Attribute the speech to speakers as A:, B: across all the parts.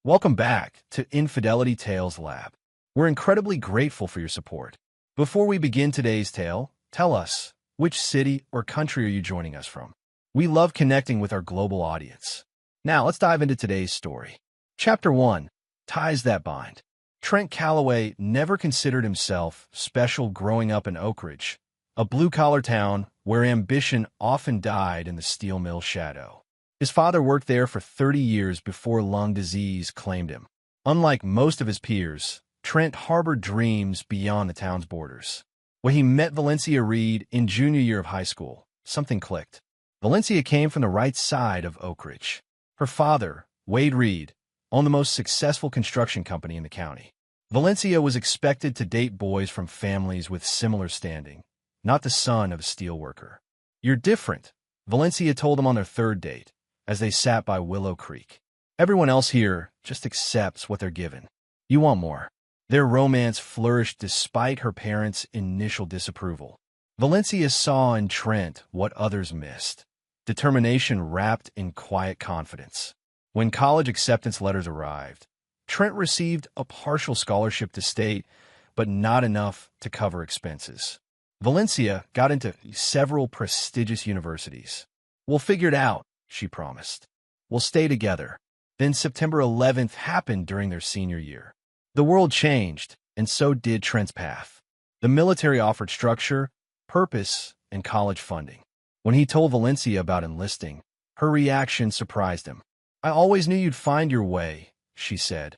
A: Welcome back to Infidelity Tales Lab. We're incredibly grateful for your support. Before we begin today's tale, tell us, which city or country are you joining us from? We love connecting with our global audience. Now, let's dive into today's story. Chapter 1. Ties That Bind. Trent Calloway never considered himself special growing up in Oak Ridge, a blue-collar town where ambition often died in the steel mill shadow. His father worked there for 30 years before lung disease claimed him. Unlike most of his peers, Trent harbored dreams beyond the town's borders. When he met Valencia Reed in junior year of high school, something clicked. Valencia came from the right side of Oak Ridge. Her father, Wade Reed, owned the most successful construction company in the county. Valencia was expected to date boys from families with similar standing, not the son of a steelworker. "You're different," Valencia told him on their third date, as they sat by Willow Creek. "Everyone else here just accepts what they're given. You want more." Their romance flourished despite her parents' initial disapproval. Valencia saw in Trent what others missed: determination wrapped in quiet confidence. When college acceptance letters arrived, Trent received a partial scholarship to state, but not enough to cover expenses. Valencia got into several prestigious universities. "We'll figure it out," she promised. "We'll stay together." Then September 11th happened during their senior year. The world changed, and so did Trent's path. The military offered structure, purpose, and college funding. When he told Valencia about enlisting, her reaction surprised him. "I always knew you'd find your way," she said,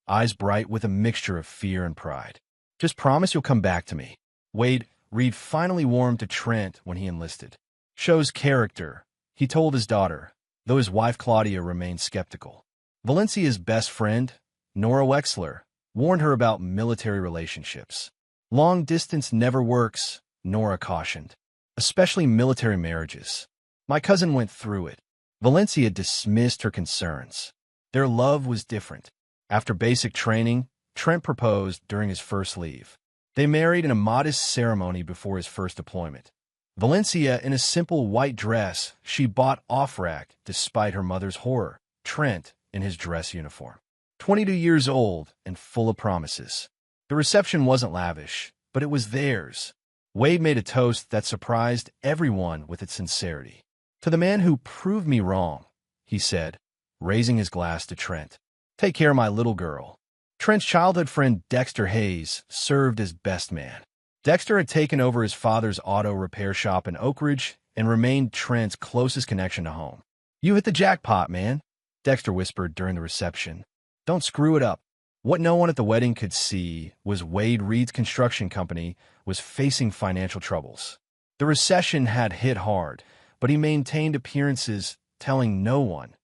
A: eyes bright with a mixture of fear and pride. "Just promise you'll come back to me." Wade Reed finally warmed to Trent when he enlisted. "Shows character," he told his daughter, though his wife Claudia remained skeptical. Valencia's best friend, Nora Wexler, warned her about military relationships. "Long distance never works," Nora cautioned, "especially military marriages. My cousin went through it." Valencia dismissed her concerns. Their love was different. After basic training, Trent proposed during his first leave. They married in a modest ceremony before his first deployment. Valencia in a simple white dress she bought off-rack despite her mother's horror. Trent in his dress uniform. 22 years old and full of promises. The reception wasn't lavish, but it was theirs. Wade made a toast that surprised everyone with its sincerity. "To the man who proved me wrong," he said, raising his glass to Trent. "Take care of my little girl." Trent's childhood friend Dexter Hayes served as best man. Dexter had taken over his father's auto repair shop in Oak Ridge and remained Trent's closest connection to home. "You hit the jackpot, man," Dexter whispered during the reception. "Don't screw it up." What no one at the wedding could see was Wade Reed's construction company was facing financial troubles. The recession had hit hard, but he maintained appearances, telling no one,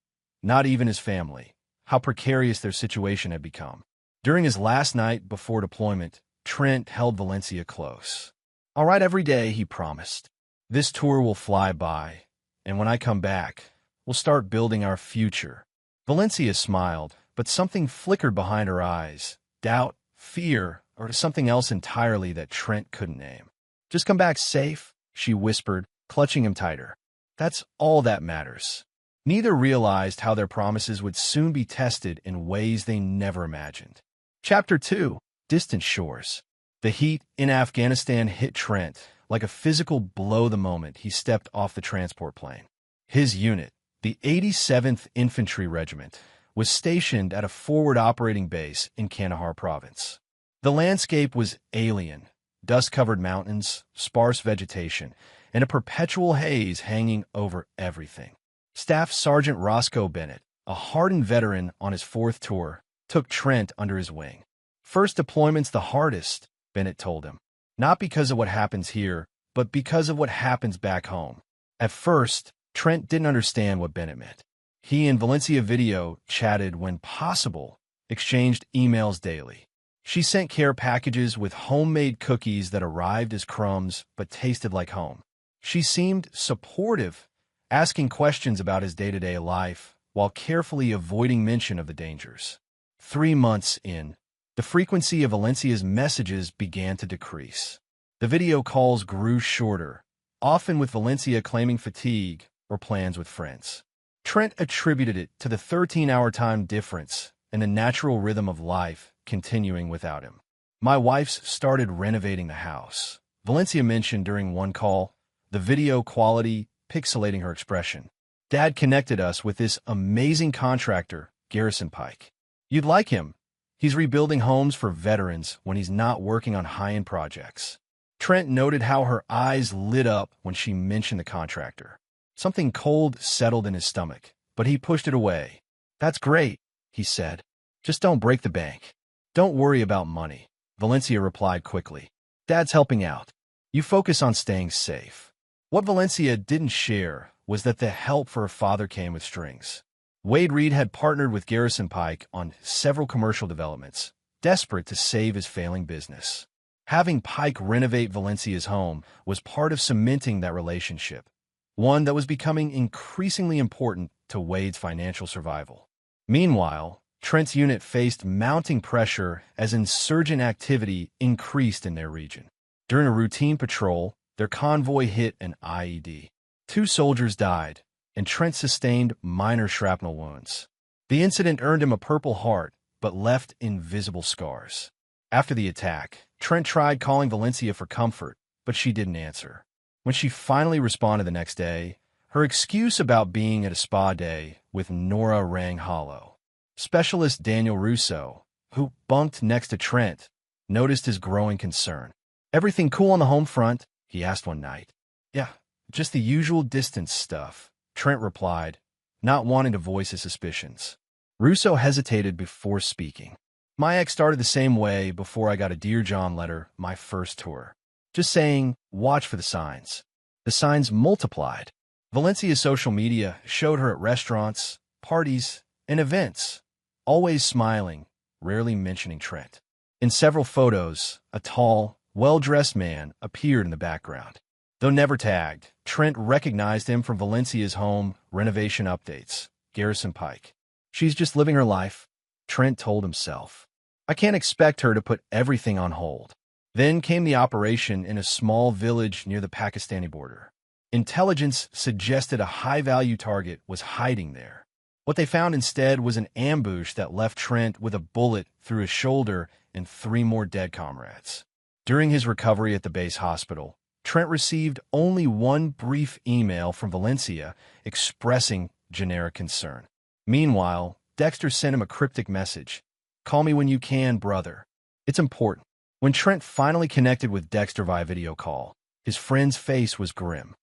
A: not even his family, how precarious their situation had become. During his last night before deployment, Trent held Valencia close. "I'll write every day," he promised. "This tour will fly by, and when I come back, we'll start building our future." Valencia smiled, but something flickered behind her eyes. Doubt, fear, or something else entirely that Trent couldn't name. "Just come back safe," she whispered, clutching him tighter. "That's all that matters." Neither realized how their promises would soon be tested in ways they never imagined. Chapter 2. Distant Shores. The heat in Afghanistan hit Trent like a physical blow the moment he stepped off the transport plane. His unit, the 87th Infantry Regiment, was stationed at a forward operating base in Kandahar province. The landscape was alien: dust-covered mountains, sparse vegetation, and a perpetual haze hanging over everything. Staff Sergeant Roscoe Bennett, a hardened veteran on his fourth tour, took Trent under his wing. "First deployment's the hardest," Bennett told him. "Not because of what happens here, but because of what happens back home." At first, Trent didn't understand what Bennett meant. He and Valencia video chatted when possible, exchanged emails daily. She sent care packages with homemade cookies that arrived as crumbs but tasted like home. She seemed supportive, asking questions about his day-to-day life while carefully avoiding mention of the dangers. 3 months in, the frequency of Valencia's messages began to decrease. The video calls grew shorter, often with Valencia claiming fatigue or plans with friends. Trent attributed it to the 13-hour time difference and the natural rhythm of life continuing without him. My wife's started renovating the house, Valencia mentioned during one call, the video quality pixelating her expression. Dad connected us with this amazing contractor, Garrison Pike. You'd like him. He's rebuilding homes for veterans when he's not working on high-end projects. Trent noted how her eyes lit up when she mentioned the contractor. Something cold settled in his stomach, but he pushed it away. That's great, he said. Just don't break the bank. Don't worry about money, Valencia replied quickly. Dad's helping out. You focus on staying safe. What Valencia didn't share was that the help for her father came with strings. Wade Reed had partnered with Garrison Pike on several commercial developments, desperate to save his failing business. Having Pike renovate Valencia's home was part of cementing that relationship, one that was becoming increasingly important to Wade's financial survival. Meanwhile, Trent's unit faced mounting pressure as insurgent activity increased in their region. During a routine patrol, their convoy hit an IED. 2 soldiers died, and Trent sustained minor shrapnel wounds. The incident earned him a Purple Heart, but left invisible scars. After the attack, Trent tried calling Valencia for comfort, but she didn't answer. When she finally responded the next day, her excuse about being at a spa day with Nora rang hollow. Specialist Daniel Russo, who bunked next to Trent, noticed his growing concern. "Everything cool on the home front?" he asked one night. "Yeah, just the usual distance stuff," Trent replied, not wanting to voice his suspicions. Russo hesitated before speaking. "My ex started the same way before I got a Dear John letter my first tour. Just saying, watch for the signs." The signs multiplied. Valencia's social media showed her at restaurants, parties, and events, always smiling, rarely mentioning Trent. In several photos, a tall, well-dressed man appeared in the background. Though never tagged, Trent recognized him from Valencia's home renovation updates, Garrison Pike. "She's just living her life," Trent told himself. "I can't expect her to put everything on hold." Then came the operation in a small village near the Pakistani border. Intelligence suggested a high-value target was hiding there. What they found instead was an ambush that left Trent with a bullet through his shoulder and 3 more dead comrades. During his recovery at the base hospital, Trent received only one brief email from Valencia expressing generic concern. Meanwhile, Dexter sent him a cryptic message. "Call me when you can, brother. It's important." When Trent finally connected with Dexter via video call, his friend's face was grim.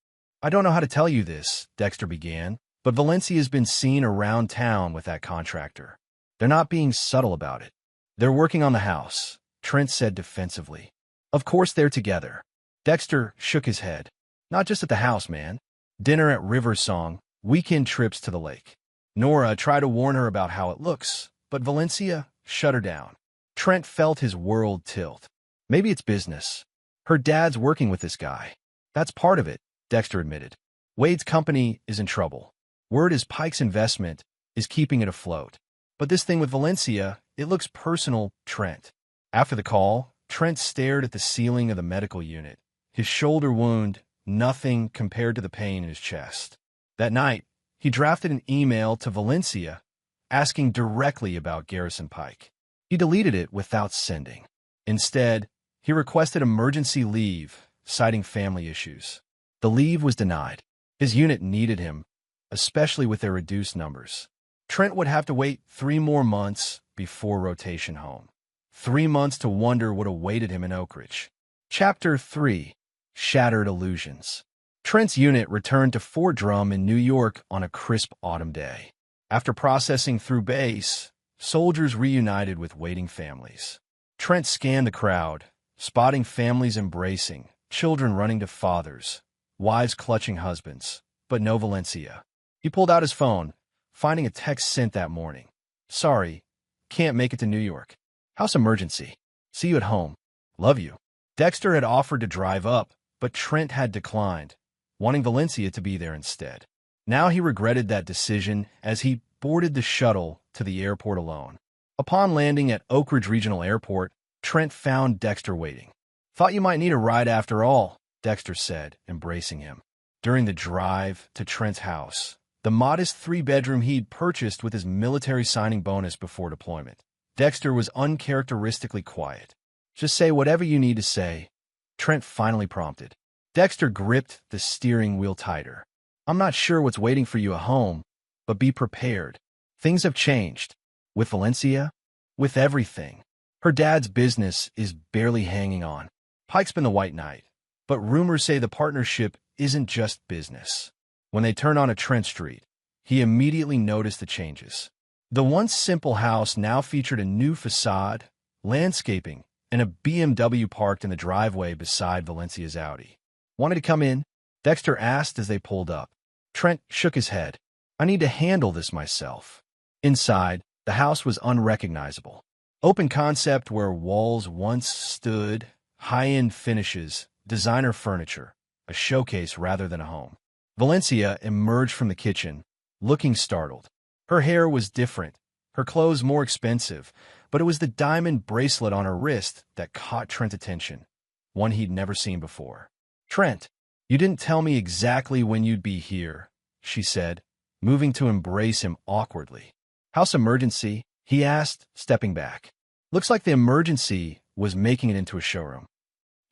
A: "I don't know how to tell you this," Dexter began, "but Valencia's been seen around town with that contractor. They're not being subtle about it. They're working on the house," Trent said defensively. "Of course they're together." Dexter shook his head. "Not just at the house, man. Dinner at Riversong, weekend trips to the lake." Nora tried to warn her about how it looks, but Valencia shut her down. Trent felt his world tilt. Maybe it's business. Her dad's working with this guy. That's part of it, Dexter admitted. Wade's company is in trouble. Word is Pike's investment is keeping it afloat. But this thing with Valencia, it looks personal, Trent. After the call, Trent stared at the ceiling of the medical unit. His shoulder wound, nothing compared to the pain in his chest. That night, he drafted an email to Valencia asking directly about Garrison Pike. He deleted it without sending. Instead, he requested emergency leave, citing family issues. The leave was denied. His unit needed him, especially with their reduced numbers. Trent would have to wait 3 more months before rotation home. 3 months to wonder what awaited him in Oak Ridge. Chapter 3. Shattered Illusions. Trent's unit returned to Fort Drum in New York on a crisp autumn day. After processing through base, soldiers reunited with waiting families. Trent scanned the crowd, spotting families embracing, children running to fathers, wives clutching husbands, but no Valencia. He pulled out his phone, finding a text sent that morning. "Sorry, can't make it to New York. House emergency. See you at home. Love you." Dexter had offered to drive up, but Trent had declined, wanting Valencia to be there instead. Now he regretted that decision as he boarded the shuttle to the airport alone. Upon landing at Oak Ridge Regional Airport, Trent found Dexter waiting. "Thought you might need a ride after all," Dexter said, embracing him. During the drive to Trent's house, the modest three-bedroom he'd purchased with his military signing bonus before deployment. Dexter was uncharacteristically quiet. "Just say whatever you need to say," Trent finally prompted. Dexter gripped the steering wheel tighter. "I'm not sure what's waiting for you at home, but be prepared. Things have changed. With Valencia, with everything. Her dad's business is barely hanging on. Pike's been the white knight, but rumors say the partnership isn't just business." When they turned onto Trent Street, he immediately noticed the changes. The once simple house now featured a new facade, landscaping, and a BMW parked in the driveway beside Valencia's Audi. "Wanted to come in?" Dexter asked as they pulled up. Trent shook his head. "I need to handle this myself." Inside, the house was unrecognizable. Open concept where walls once stood, high-end finishes, designer furniture, a showcase rather than a home. Valencia emerged from the kitchen, looking startled. Her hair was different, her clothes more expensive, but it was the diamond bracelet on her wrist that caught Trent's attention, one he'd never seen before. "Trent, you didn't tell me exactly when you'd be here," she said, moving to embrace him awkwardly. "House emergency?" he asked, stepping back. "Looks like the emergency was making it into a showroom."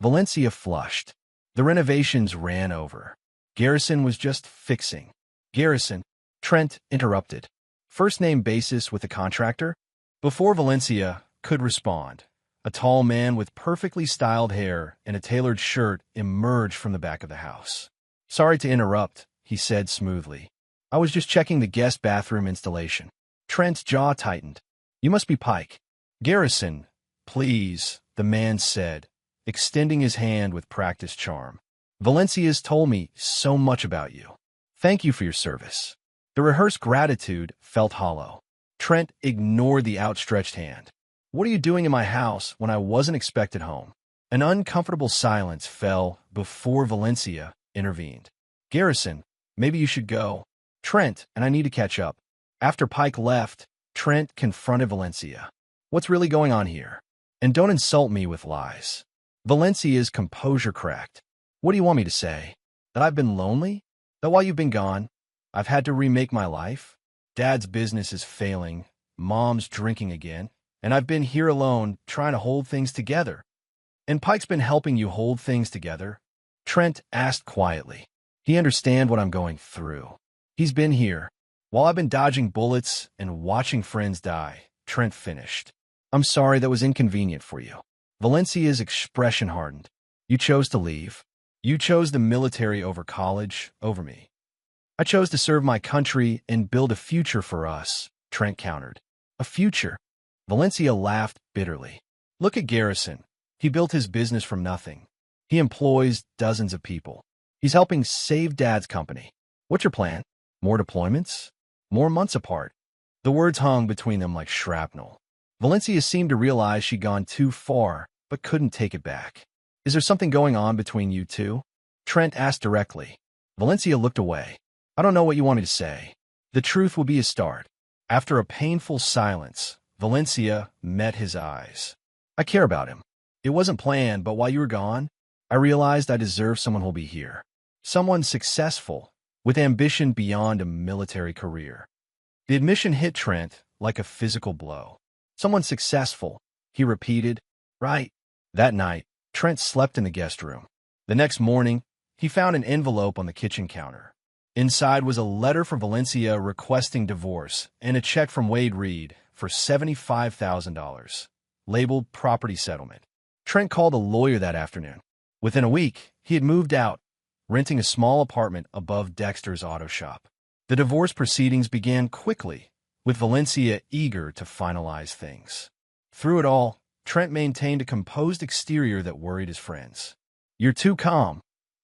A: Valencia flushed. The renovations ran over. Garrison was just fixing. "Garrison," Trent interrupted. "First-name basis with the contractor?" Before Valencia could respond, a tall man with perfectly styled hair and a tailored shirt emerged from the back of the house. "Sorry to interrupt," he said smoothly. "I was just checking the guest bathroom installation." Trent's jaw tightened. "You must be Pike." "Garrison, please," the man said, extending his hand with practiced charm. "Valencia's told me so much about you. Thank you for your service." The rehearsed gratitude felt hollow. Trent ignored the outstretched hand. "What are you doing in my house when I wasn't expected home?" An uncomfortable silence fell before Valencia intervened. "Garrison, maybe you should go. Trent and I need to catch up." After Pike left, Trent confronted Valencia. "What's really going on here? And don't insult me with lies." Valencia's composure cracked. "What do you want me to say? That I've been lonely? That while you've been gone, I've had to remake my life? Dad's business is failing, Mom's drinking again, and I've been here alone trying to hold things together." "And Pike's been helping you hold things together?" Trent asked quietly. "He understands what I'm going through. He's been here, while I've been dodging bullets and watching friends die," Trent finished. "I'm sorry that was inconvenient for you." Valencia's expression hardened. "You chose to leave. You chose the military over college, over me." "I chose to serve my country and build a future for us," Trent countered. "A future?" Valencia laughed bitterly. "Look at Garrison. He built his business from nothing. He employs dozens of people. He's helping save Dad's company. What's your plan? More deployments? More months apart?" The words hung between them like shrapnel. Valencia seemed to realize she'd gone too far, but couldn't take it back. "Is there something going on between you two?" Trent asked directly. Valencia looked away. "I don't know what you want me to say. The truth will be a start." After a painful silence, Valencia met his eyes. "I care about him. It wasn't planned, but while you were gone, I realized I deserve someone who'll be here. Someone successful, with ambition beyond a military career." The admission hit Trent like a physical blow. "Someone successful," he repeated. "Right." That night, Trent slept in the guest room. The next morning, he found an envelope on the kitchen counter. Inside was a letter from Valencia requesting divorce and a check from Wade Reed for $75,000, labeled property settlement. Trent called a lawyer that afternoon. Within a week, he had moved out, renting a small apartment above Dexter's auto shop. The divorce proceedings began quickly, with Valencia eager to finalize things. Through it all, Trent maintained a composed exterior that worried his friends. "You're too calm,"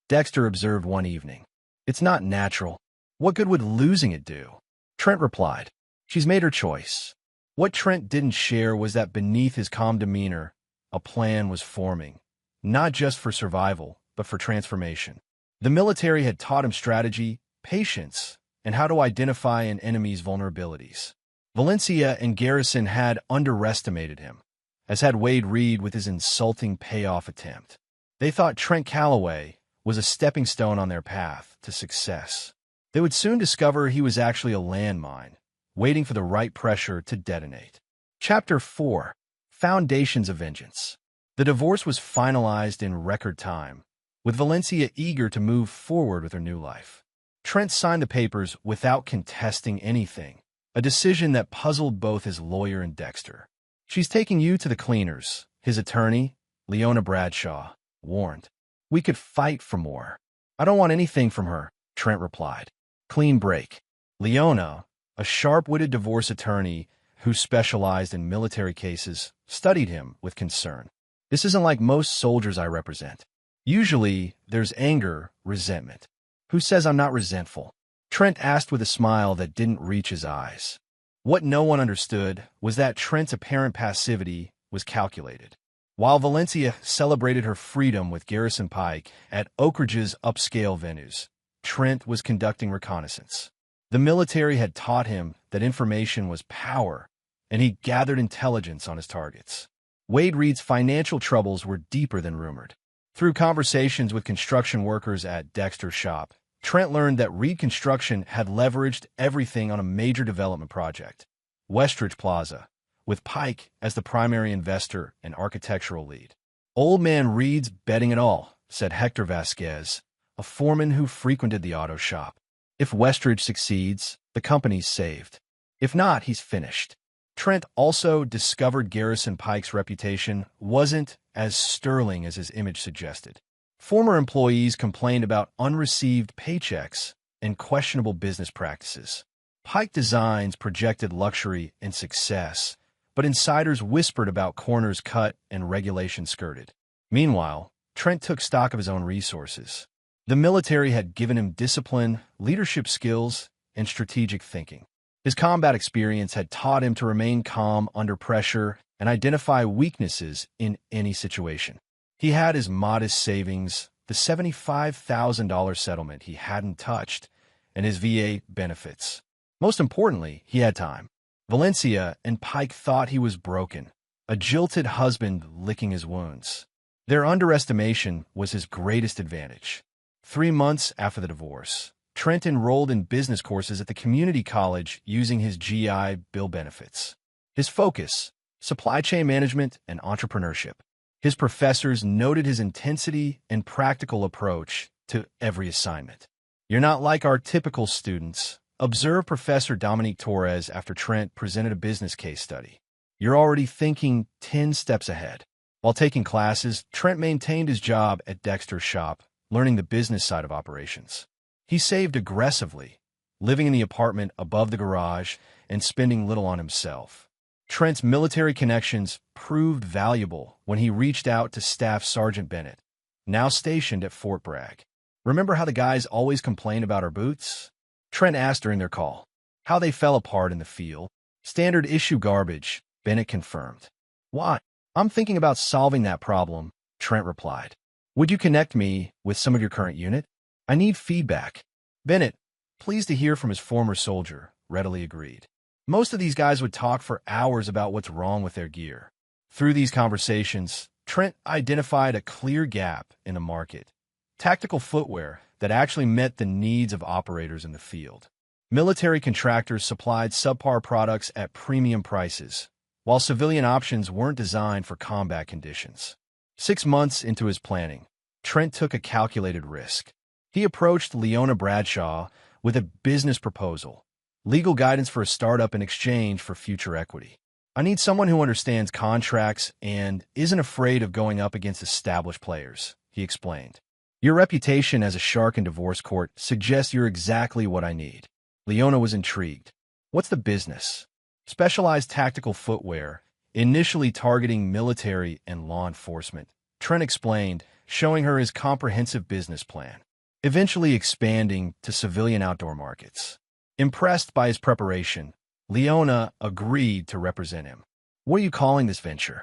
A: Dexter observed one evening. "It's not natural. What good would losing it do?" Trent replied, "She's made her choice." What Trent didn't share was that beneath his calm demeanor, a plan was forming, not just for survival, but for transformation. The military had taught him strategy, patience, and how to identify an enemy's vulnerabilities. Valencia and Garrison had underestimated him, as had Wade Reed with his insulting payoff attempt. They thought Trent Calloway was a stepping stone on their path to success. They would soon discover he was actually a landmine, waiting for the right pressure to detonate. Chapter 4. Foundations of Vengeance. The divorce was finalized in record time, with Valencia eager to move forward with her new life. Trent signed the papers without contesting anything, a decision that puzzled both his lawyer and Dexter. "She's taking you to the cleaners," his attorney, Leona Bradshaw, warned. "We could fight for more." "I don't want anything from her," Trent replied. Clean break. Leona, a sharp-witted divorce attorney who specialized in military cases, studied him with concern. "This isn't like most soldiers I represent. Usually, there's anger, resentment." "Who says I'm not resentful?" Trent asked with a smile that didn't reach his eyes. What no one understood was that Trent's apparent passivity was calculated. While Valencia celebrated her freedom with Garrison Pike at Oak Ridge's upscale venues, Trent was conducting reconnaissance. The military had taught him that information was power, and he gathered intelligence on his targets. Wade Reed's financial troubles were deeper than rumored. Through conversations with construction workers at Dexter's shop, Trent learned that Reed Construction had leveraged everything on a major development project, Westridge Plaza, with Pike as the primary investor and architectural lead. "Old man Reed's betting it all," said Hector Vasquez, a foreman who frequented the auto shop. "If Westridge succeeds, the company's saved. If not, he's finished." Trent also discovered Garrison Pike's reputation wasn't as sterling as his image suggested. Former employees complained about unreceived paychecks and questionable business practices. Pike Designs projected luxury and success, but insiders whispered about corners cut and regulations skirted. Meanwhile, Trent took stock of his own resources. The military had given him discipline, leadership skills, and strategic thinking. His combat experience had taught him to remain calm under pressure and identify weaknesses in any situation. He had his modest savings, the $75,000 settlement he hadn't touched, and his VA benefits. Most importantly, he had time. Valencia and Pike thought he was broken, a jilted husband licking his wounds. Their underestimation was his greatest advantage. 3 months after the divorce, Trent enrolled in business courses at the community college using his GI Bill benefits. His focus, supply chain management and entrepreneurship. His professors noted his intensity and practical approach to every assignment. "You're not like our typical students," observed Professor Dominique Torres after Trent presented a business case study. "You're already thinking 10 steps ahead." While taking classes, Trent maintained his job at Dexter's shop, learning the business side of operations. He saved aggressively, living in the apartment above the garage and spending little on himself. Trent's military connections proved valuable when he reached out to Staff Sergeant Bennett, now stationed at Fort Bragg. "Remember how the guys always complain about our boots?" Trent asked during their call. "How they fell apart in the field." "Standard issue garbage," Bennett confirmed. "Why?" "I'm thinking about solving that problem," Trent replied. "Would you connect me with some of your current unit? I need feedback." Bennett, pleased to hear from his former soldier, readily agreed. Most of these guys would talk for hours about what's wrong with their gear. Through these conversations, Trent identified a clear gap in the market: tactical footwear that actually met the needs of operators in the field. Military contractors supplied subpar products at premium prices, while civilian options weren't designed for combat conditions. 6 months into his planning, Trent took a calculated risk. He approached Leona Bradshaw with a business proposal, legal guidance for a startup in exchange for future equity. "I need someone who understands contracts and isn't afraid of going up against established players," he explained. "Your reputation as a shark in divorce court suggests you're exactly what I need." Leona was intrigued. "What's the business?" "Specialized tactical footwear, initially targeting military and law enforcement," Trent explained, showing her his comprehensive business plan, eventually expanding to civilian outdoor markets. Impressed by his preparation, Leona agreed to represent him. "What are you calling this venture?"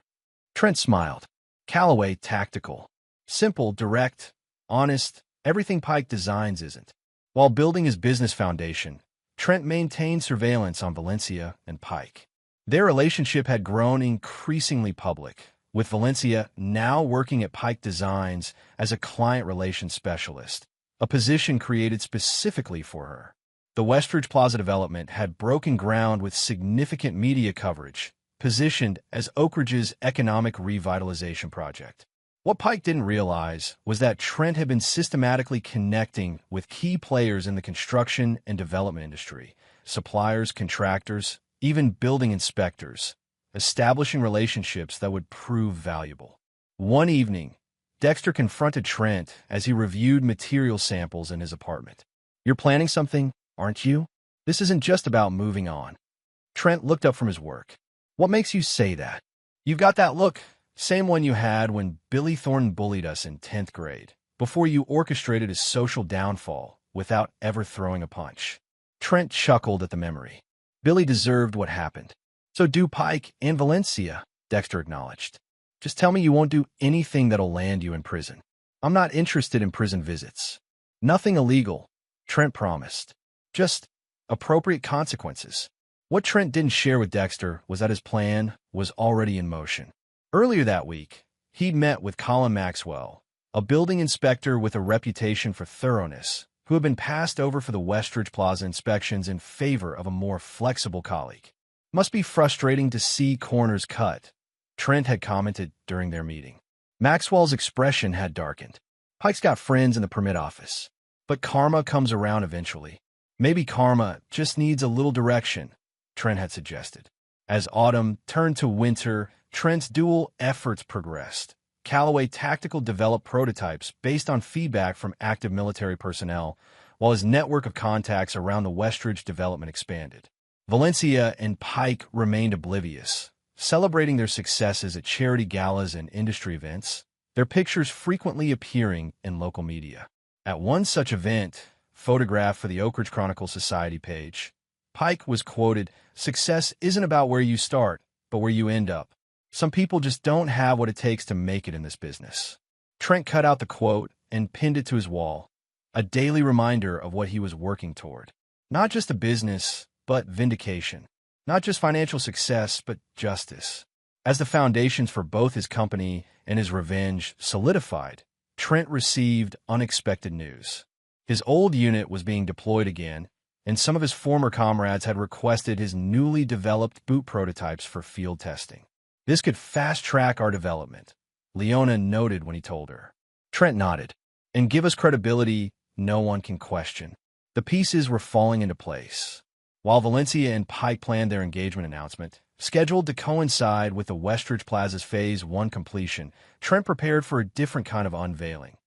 A: Trent smiled. "Callaway Tactical. Simple, direct, honest, everything Pike Designs isn't." While building his business foundation, Trent maintained surveillance on Valencia and Pike. Their relationship had grown increasingly public, with Valencia now working at Pike Designs as a client relations specialist, a position created specifically for her. The Westridge Plaza development had broken ground with significant media coverage, positioned as Oak Ridge's economic revitalization project. What Pike didn't realize was that Trent had been systematically connecting with key players in the construction and development industry, suppliers, contractors, even building inspectors, establishing relationships that would prove valuable. One evening, Dexter confronted Trent as he reviewed material samples in his apartment. "You're planning something, aren't you? This isn't just about moving on." Trent looked up from his work. "What makes you say that?" "You've got that look, same one you had when Billy Thornton bullied us in 10th grade, before you orchestrated his social downfall without ever throwing a punch." Trent chuckled at the memory. Billy deserved what happened. "So do Pike and Valencia," Dexter acknowledged. "Just tell me you won't do anything that'll land you in prison." "I'm not interested in prison visits." "Nothing illegal," Trent promised. "Just appropriate consequences." What Trent didn't share with Dexter was that his plan was already in motion. Earlier that week, he'd met with Colin Maxwell, a building inspector with a reputation for thoroughness, who had been passed over for the Westridge Plaza inspections in favor of a more flexible colleague. "Must be frustrating to see corners cut," Trent had commented during their meeting. Maxwell's expression had darkened. "Pike's got friends in the permit office. But karma comes around eventually." "Maybe karma just needs a little direction," Trent had suggested. As autumn turned to winter, Trent's dual efforts progressed. Callaway Tactical developed prototypes based on feedback from active military personnel, while his network of contacts around the Westridge development expanded. Valencia and Pike remained oblivious, celebrating their successes at charity galas and industry events, their pictures frequently appearing in local media. At one such event, photographed for the Oak Ridge Chronicle Society page, Pike was quoted, "Success isn't about where you start, but where you end up. Some people just don't have what it takes to make it in this business." Trent cut out the quote and pinned it to his wall, a daily reminder of what he was working toward. Not just a business, but vindication. Not just financial success, but justice. As the foundations for both his company and his revenge solidified, Trent received unexpected news. His old unit was being deployed again, and some of his former comrades had requested his newly developed boot prototypes for field testing. "This could fast-track our development," Leona noted when he told her. Trent nodded. "And give us credibility no one can question." The pieces were falling into place. While Valencia and Pike planned their engagement announcement, scheduled to coincide with the Westridge Plaza's Phase 1 completion, Trent prepared for a different kind of unveiling,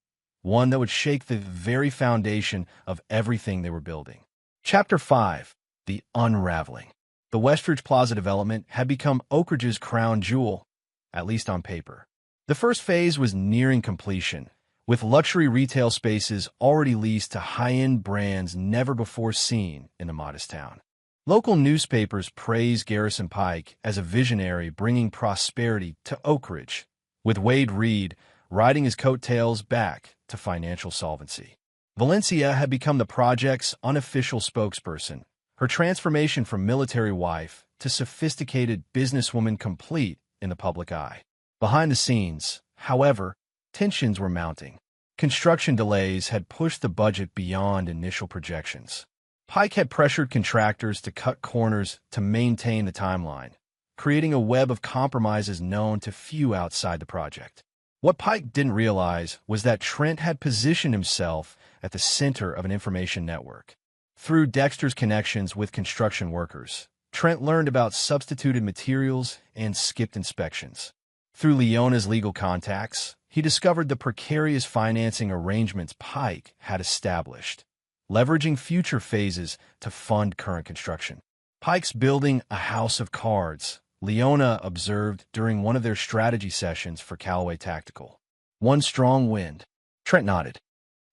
A: one that would shake the very foundation of everything they were building. Chapter 5. The Unraveling. The Westridge Plaza development had become Oak Ridge's crown jewel, at least on paper. The first phase was nearing completion, with luxury retail spaces already leased to high-end brands never before seen in the modest town. Local newspapers praised Garrison Pike as a visionary bringing prosperity to Oak Ridge, with Wade Reed riding his coattails back to financial solvency. Valencia had become the project's unofficial spokesperson, her transformation from military wife to sophisticated businesswoman complete in the public eye. Behind the scenes, however, tensions were mounting. Construction delays had pushed the budget beyond initial projections. Pike had pressured contractors to cut corners to maintain the timeline, creating a web of compromises known to few outside the project. What Pike didn't realize was that Trent had positioned himself at the center of an information network. Through Dexter's connections with construction workers, Trent learned about substituted materials and skipped inspections. Through Leona's legal contacts, he discovered the precarious financing arrangements Pike had established, leveraging future phases to fund current construction. "Pike's building a house of cards," Leona observed during one of their strategy sessions for Callaway Tactical. "One strong wind." Trent nodded.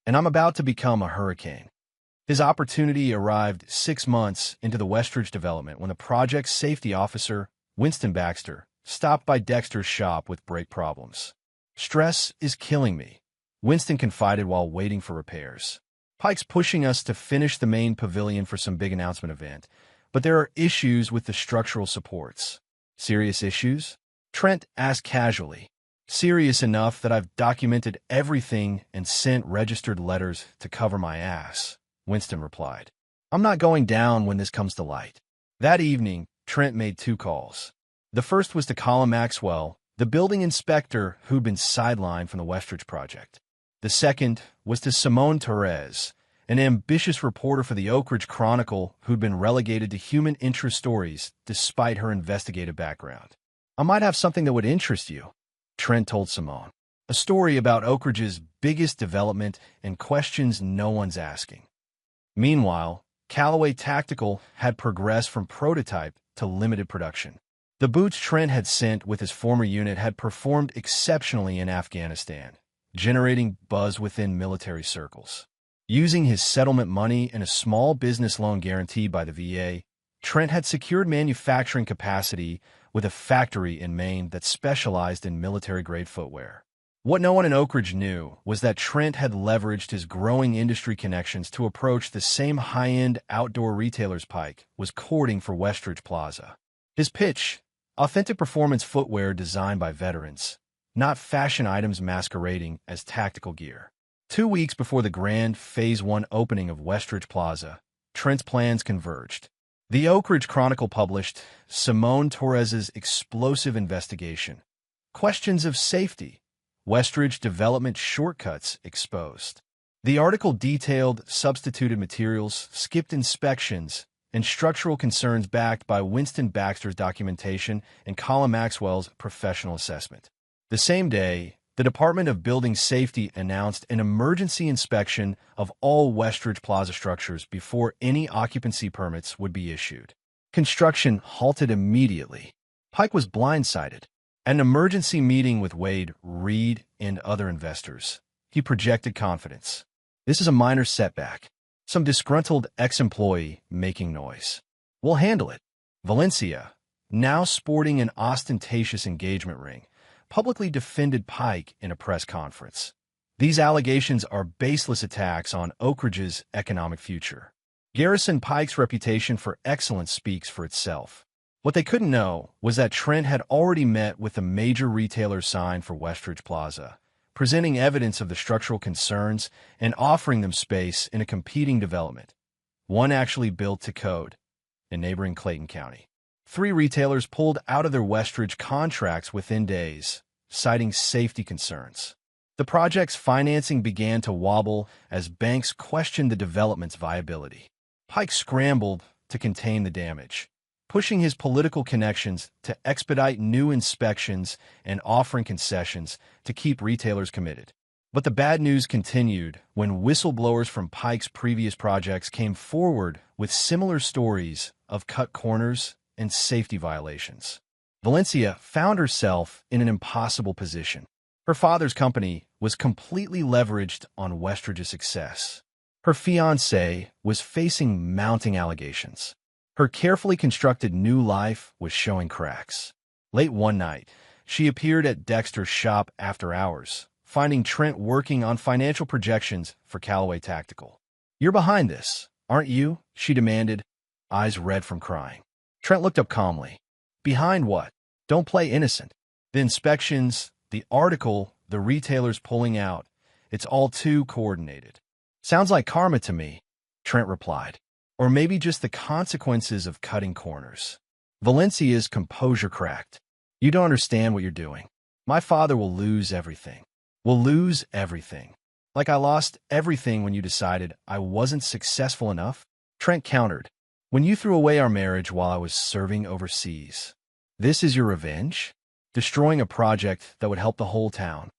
A: "And I'm about to become a hurricane." His opportunity arrived 6 months into the Westridge development when the project's safety officer, Winston Baxter, stopped by Dexter's shop with brake problems. "Stress is killing me," Winston confided while waiting for repairs. "Pike's pushing us to finish the main pavilion for some big announcement event, but there are issues with the structural supports." "Serious issues?" Trent asked casually. "Serious enough that I've documented everything and sent registered letters to cover my ass," Winston replied. I'm not going down when this comes to light. That evening, Trent made 2 calls. The first was to Colin Maxwell, the building inspector who'd been sidelined from the Westridge project. The second was to Simone Torres, an ambitious reporter for the Oak Ridge Chronicle who'd been relegated to human interest stories despite her investigative background. I might have something that would interest you, Trent told Simone. A story about Oak Ridge's biggest development and questions no one's asking. Meanwhile, Callaway Tactical had progressed from prototype to limited production. The boots Trent had sent with his former unit had performed exceptionally in Afghanistan, generating buzz within military circles. Using his settlement money and a small business loan guaranteed by the VA, Trent had secured manufacturing capacity with a factory in Maine that specialized in military-grade footwear. What no one in Oak Ridge knew was that Trent had leveraged his growing industry connections to approach the same high-end outdoor retailers Pike was courting for Westridge Plaza. His pitch: authentic performance footwear designed by veterans, not fashion items masquerading as tactical gear. 2 weeks before the grand Phase 1 opening of Westridge Plaza, Trent's plans converged. The Oak Ridge Chronicle published Simone Torres's explosive investigation. Questions of safety. Westridge development shortcuts exposed. The article detailed substituted materials, skipped inspections, and structural concerns backed by Winston Baxter's documentation and Colin Maxwell's professional assessment. The same day, the Department of Building Safety announced an emergency inspection of all Westridge Plaza structures before any occupancy permits would be issued. Construction halted immediately. Pike was blindsided. At an emergency meeting with Wade, Reed, and other investors, he projected confidence. This is a minor setback. Some disgruntled ex-employee making noise. We'll handle it. Valencia, now sporting an ostentatious engagement ring, publicly defended Pike in a press conference. These allegations are baseless attacks on Oak Ridge's economic future. Garrison Pike's reputation for excellence speaks for itself. What they couldn't know was that Trent had already met with the major retailer signed for Westridge Plaza, presenting evidence of the structural concerns and offering them space in a competing development. One actually built to code in neighboring Clayton County. 3 retailers pulled out of their Westridge contracts within days, citing safety concerns. The project's financing began to wobble as banks questioned the development's viability. Pike scrambled to contain the damage, pushing his political connections to expedite new inspections and offering concessions to keep retailers committed. But the bad news continued when whistleblowers from Pike's previous projects came forward with similar stories of cut corners and safety violations. Valencia found herself in an impossible position. Her father's company was completely leveraged on Westridge's success. Her fiancé was facing mounting allegations. Her carefully constructed new life was showing cracks. Late one night, she appeared at Dexter's shop after hours, finding Trent working on financial projections for Callaway Tactical. "You're behind this, aren't you?" she demanded, eyes red from crying. Trent looked up calmly. "Behind what? Don't play innocent. The inspections, the article, the retailers pulling out, it's all too coordinated." "Sounds like karma to me," Trent replied. "Or maybe just the consequences of cutting corners." Valencia's composure cracked. "You don't understand what you're doing. My father will lose everything. We'll lose everything. Like I lost everything when you decided I wasn't successful enough." Trent countered. "When you threw away our marriage while I was serving overseas. This is your revenge? Destroying a project that would help the whole town."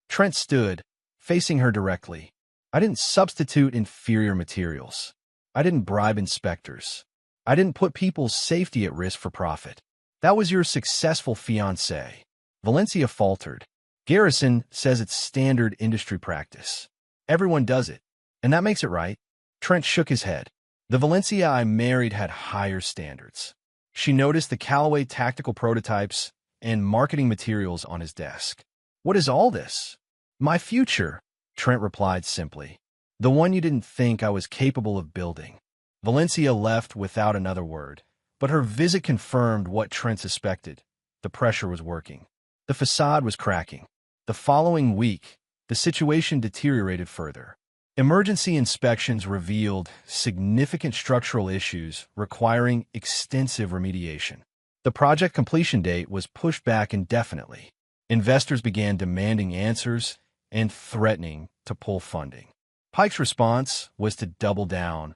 A: Trent stood, facing her directly. "I didn't substitute inferior materials. I didn't bribe inspectors. I didn't put people's safety at risk for profit. That was your successful fiancé." Valencia faltered. "Garrison says it's standard industry practice. Everyone does it, and that makes it right." Trent shook his head. "The Valencia I married had higher standards." She noticed the Callaway Tactical prototypes and marketing materials on his desk. "What is all this?" "My future," Trent replied simply. "The one you didn't think I was capable of building." Valencia left without another word, but her visit confirmed what Trent suspected. The pressure was working. The facade was cracking. The following week, the situation deteriorated further. Emergency inspections revealed significant structural issues requiring extensive remediation. The project completion date was pushed back indefinitely. Investors began demanding answers and threatening to pull funding. Pike's response was to double down,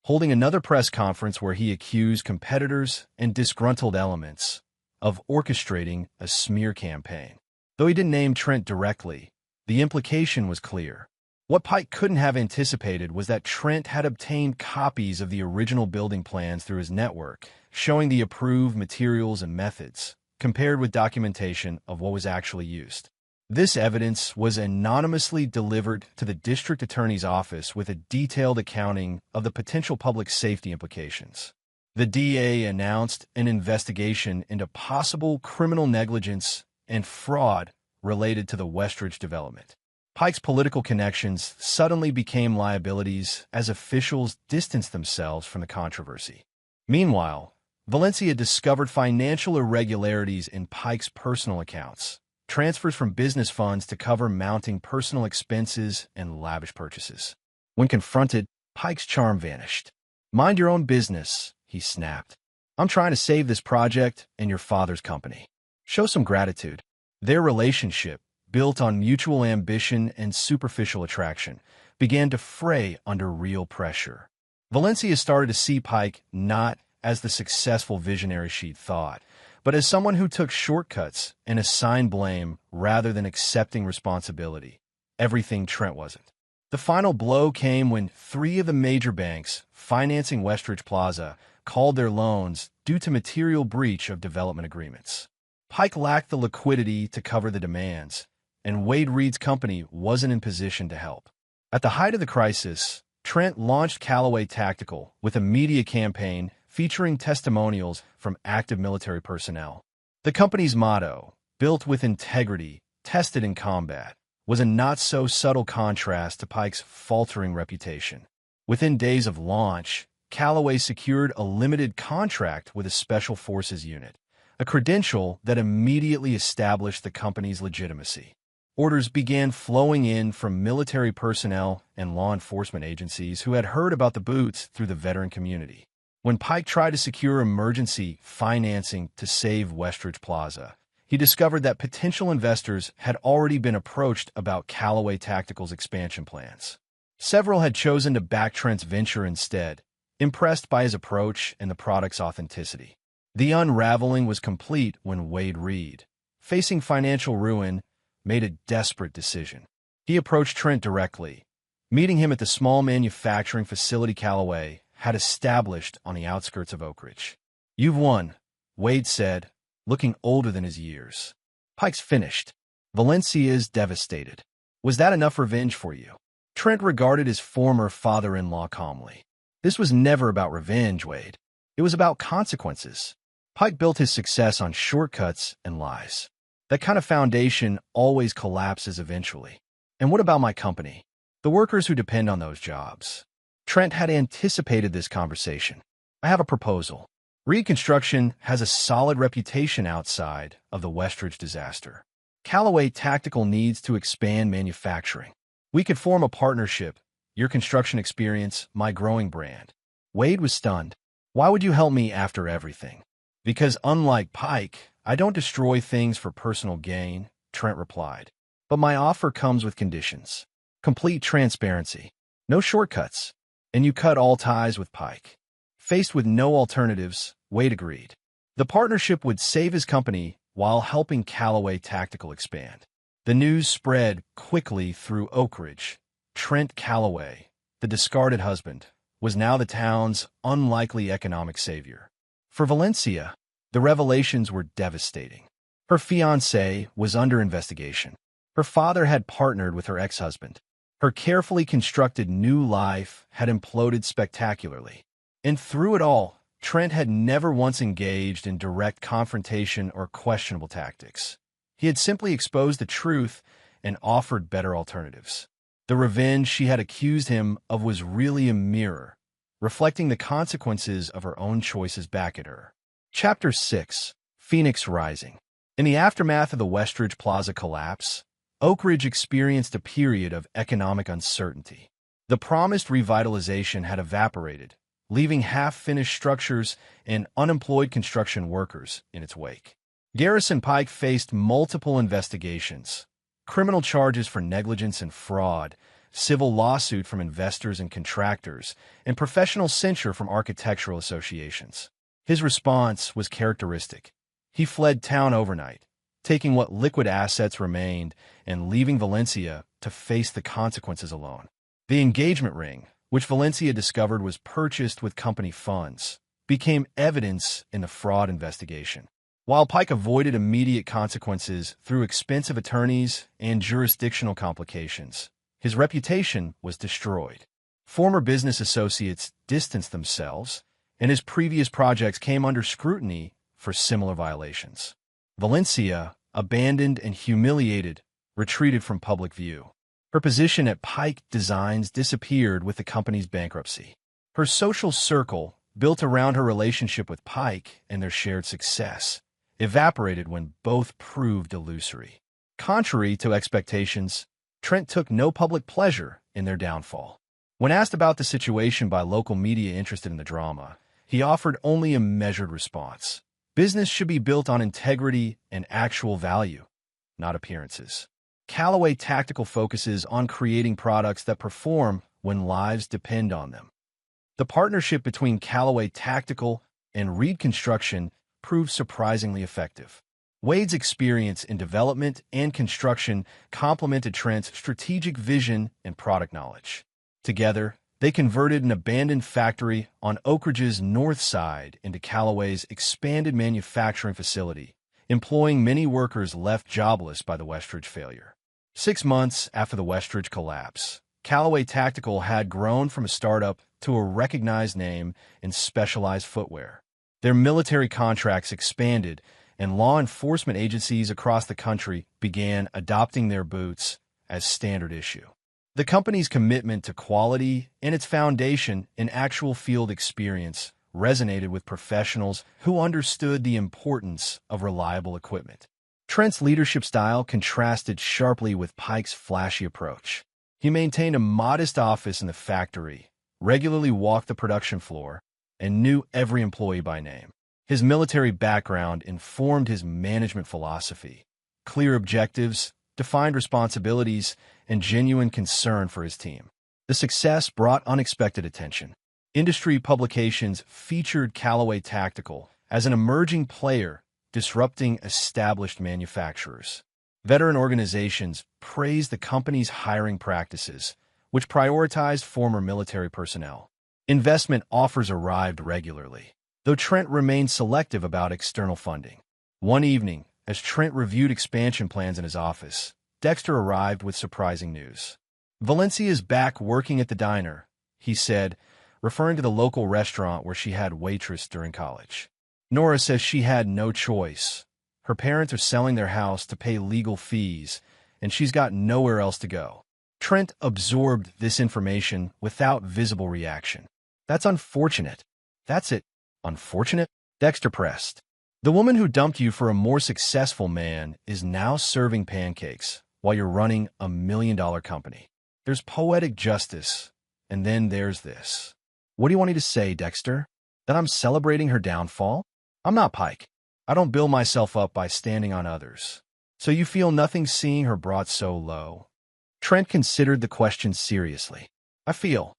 A: holding another press conference where he accused competitors and disgruntled elements of orchestrating a smear campaign. Though he didn't name Trent directly, the implication was clear. What Pike couldn't have anticipated was that Trent had obtained copies of the original building plans through his network, showing the approved materials and methods, compared with documentation of what was actually used. This evidence was anonymously delivered to the district attorney's office with a detailed accounting of the potential public safety implications. The DA announced an investigation into possible criminal negligence and fraud related to the Westridge development. Pike's political connections suddenly became liabilities as officials distanced themselves from the controversy. Meanwhile, Valencia discovered financial irregularities in Pike's personal accounts, transfers from business funds to cover mounting personal expenses and lavish purchases. When confronted, Pike's charm vanished. "Mind your own business," he snapped. "I'm trying to save this project and your father's company. Show some gratitude." Their relationship, built on mutual ambition and superficial attraction, began to fray under real pressure. Valencia started to see Pike not as the successful visionary she'd thought, but as someone who took shortcuts and assigned blame rather than accepting responsibility. Everything Trent wasn't. The final blow came when 3 of the major banks financing Westridge Plaza called their loans due to material breach of development agreements. Pike lacked the liquidity to cover the demands, and Wade Reed's company wasn't in position to help. At the height of the crisis, Trent launched Callaway Tactical with a media campaign featuring testimonials from active military personnel. The company's motto, "Built with integrity, tested in combat," was a not-so-subtle contrast to Pike's faltering reputation. Within days of launch, Callaway secured a limited contract with a Special Forces unit, a credential that immediately established the company's legitimacy. Orders began flowing in from military personnel and law enforcement agencies who had heard about the boots through the veteran community. When Pike tried to secure emergency financing to save Westridge Plaza, he discovered that potential investors had already been approached about Callaway Tactical's expansion plans. Several had chosen to back Trent's venture instead, impressed by his approach and the product's authenticity. The unraveling was complete when Wade Reed, facing financial ruin, made a desperate decision. He approached Trent directly, meeting him at the small manufacturing facility Callaway had established on the outskirts of Oak Ridge. "You've won," Wade said, looking older than his years. "Pike's finished. Valencia's devastated. Was that enough revenge for you?" Trent regarded his former father-in-law calmly. "This was never about revenge, Wade. It was about consequences." Pike built his success on shortcuts and lies. That kind of foundation always collapses eventually. "And what about my company? The workers who depend on those jobs?" Trent had anticipated this conversation. "I have a proposal. Reed Construction has a solid reputation outside of the Westridge disaster. Callaway Tactical needs to expand manufacturing. We could form a partnership, your construction experience, my growing brand." Wade was stunned. "Why would you help me after everything?" "Because unlike Pike, I don't destroy things for personal gain," Trent replied. "But my offer comes with conditions. Complete transparency. No shortcuts. And you cut all ties with Pike." Faced with no alternatives, Wade agreed. The partnership would save his company while helping Callaway Tactical expand. The news spread quickly through Oak Ridge. Trent Callaway, the discarded husband, was now the town's unlikely economic savior. For Valencia, the revelations were devastating. Her fiancé was under investigation. Her father had partnered with her ex-husband. Her carefully constructed new life had imploded spectacularly. And through it all, Trent had never once engaged in direct confrontation or questionable tactics. He had simply exposed the truth and offered better alternatives. The revenge she had accused him of was really a mirror, reflecting the consequences of her own choices back at her. Chapter 6: Phoenix Rising. In the aftermath of the Westridge Plaza collapse, Oak Ridge experienced a period of economic uncertainty. The promised revitalization had evaporated, leaving half-finished structures and unemployed construction workers in its wake. Garrison Pike faced multiple investigations, criminal charges for negligence and fraud, civil lawsuit from investors and contractors, and professional censure from architectural associations. His response was characteristic. He fled town overnight, taking what liquid assets remained and leaving Valencia to face the consequences alone. The engagement ring, which Valencia discovered was purchased with company funds, became evidence in the fraud investigation. While Pike avoided immediate consequences through expensive attorneys and jurisdictional complications, his reputation was destroyed. Former business associates distanced themselves, and his previous projects came under scrutiny for similar violations. Valencia, abandoned and humiliated, retreated from public view. Her position at Pike Designs disappeared with the company's bankruptcy. Her social circle, built around her relationship with Pike and their shared success, evaporated when both proved illusory. Contrary to expectations, Trent took no public pleasure in their downfall. When asked about the situation by local media interested in the drama, he offered only a measured response. Business should be built on integrity and actual value, not appearances. Callaway Tactical focuses on creating products that perform when lives depend on them. The partnership between Callaway Tactical and Reed Construction proved surprisingly effective. Wade's experience in development and construction complemented Trent's strategic vision and product knowledge. Together, they converted an abandoned factory on Oak Ridge's north side into Callaway's expanded manufacturing facility, employing many workers left jobless by the Westridge failure. 6 months after the Westridge collapse, Callaway Tactical had grown from a startup to a recognized name in specialized footwear. Their military contracts expanded, and law enforcement agencies across the country began adopting their boots as standard issue. The company's commitment to quality and its foundation in actual field experience resonated with professionals who understood the importance of reliable equipment. Trent's leadership style contrasted sharply with Pike's flashy approach. He maintained a modest office in the factory, regularly walked the production floor, and knew every employee by name. His military background informed his management philosophy: clear objectives, defined responsibilities, and genuine concern for his team. The success brought unexpected attention. Industry publications featured Callaway Tactical as an emerging player disrupting established manufacturers. Veteran organizations praised the company's hiring practices, which prioritized former military personnel. Investment offers arrived regularly, though Trent remained selective about external funding. One evening, as Trent reviewed expansion plans in his office, Dexter arrived with surprising news. "Valencia's back working at the diner," he said, referring to the local restaurant where she had Waitress during college. "Nora says she had no choice. Her parents are selling their house to pay legal fees, and she's got nowhere else to go." Trent absorbed this information without visible reaction. "That's unfortunate." "That's it. Unfortunate?" Dexter pressed. "The woman who dumped you for a more successful man is now serving pancakes while you're running a $1 million company. There's poetic justice, and then there's this." "What do you want me to say, Dexter? That I'm celebrating her downfall? I'm not Pike. I don't build myself up by standing on others. So you feel nothing seeing her brought so low?" Trent considered the question seriously. "I feel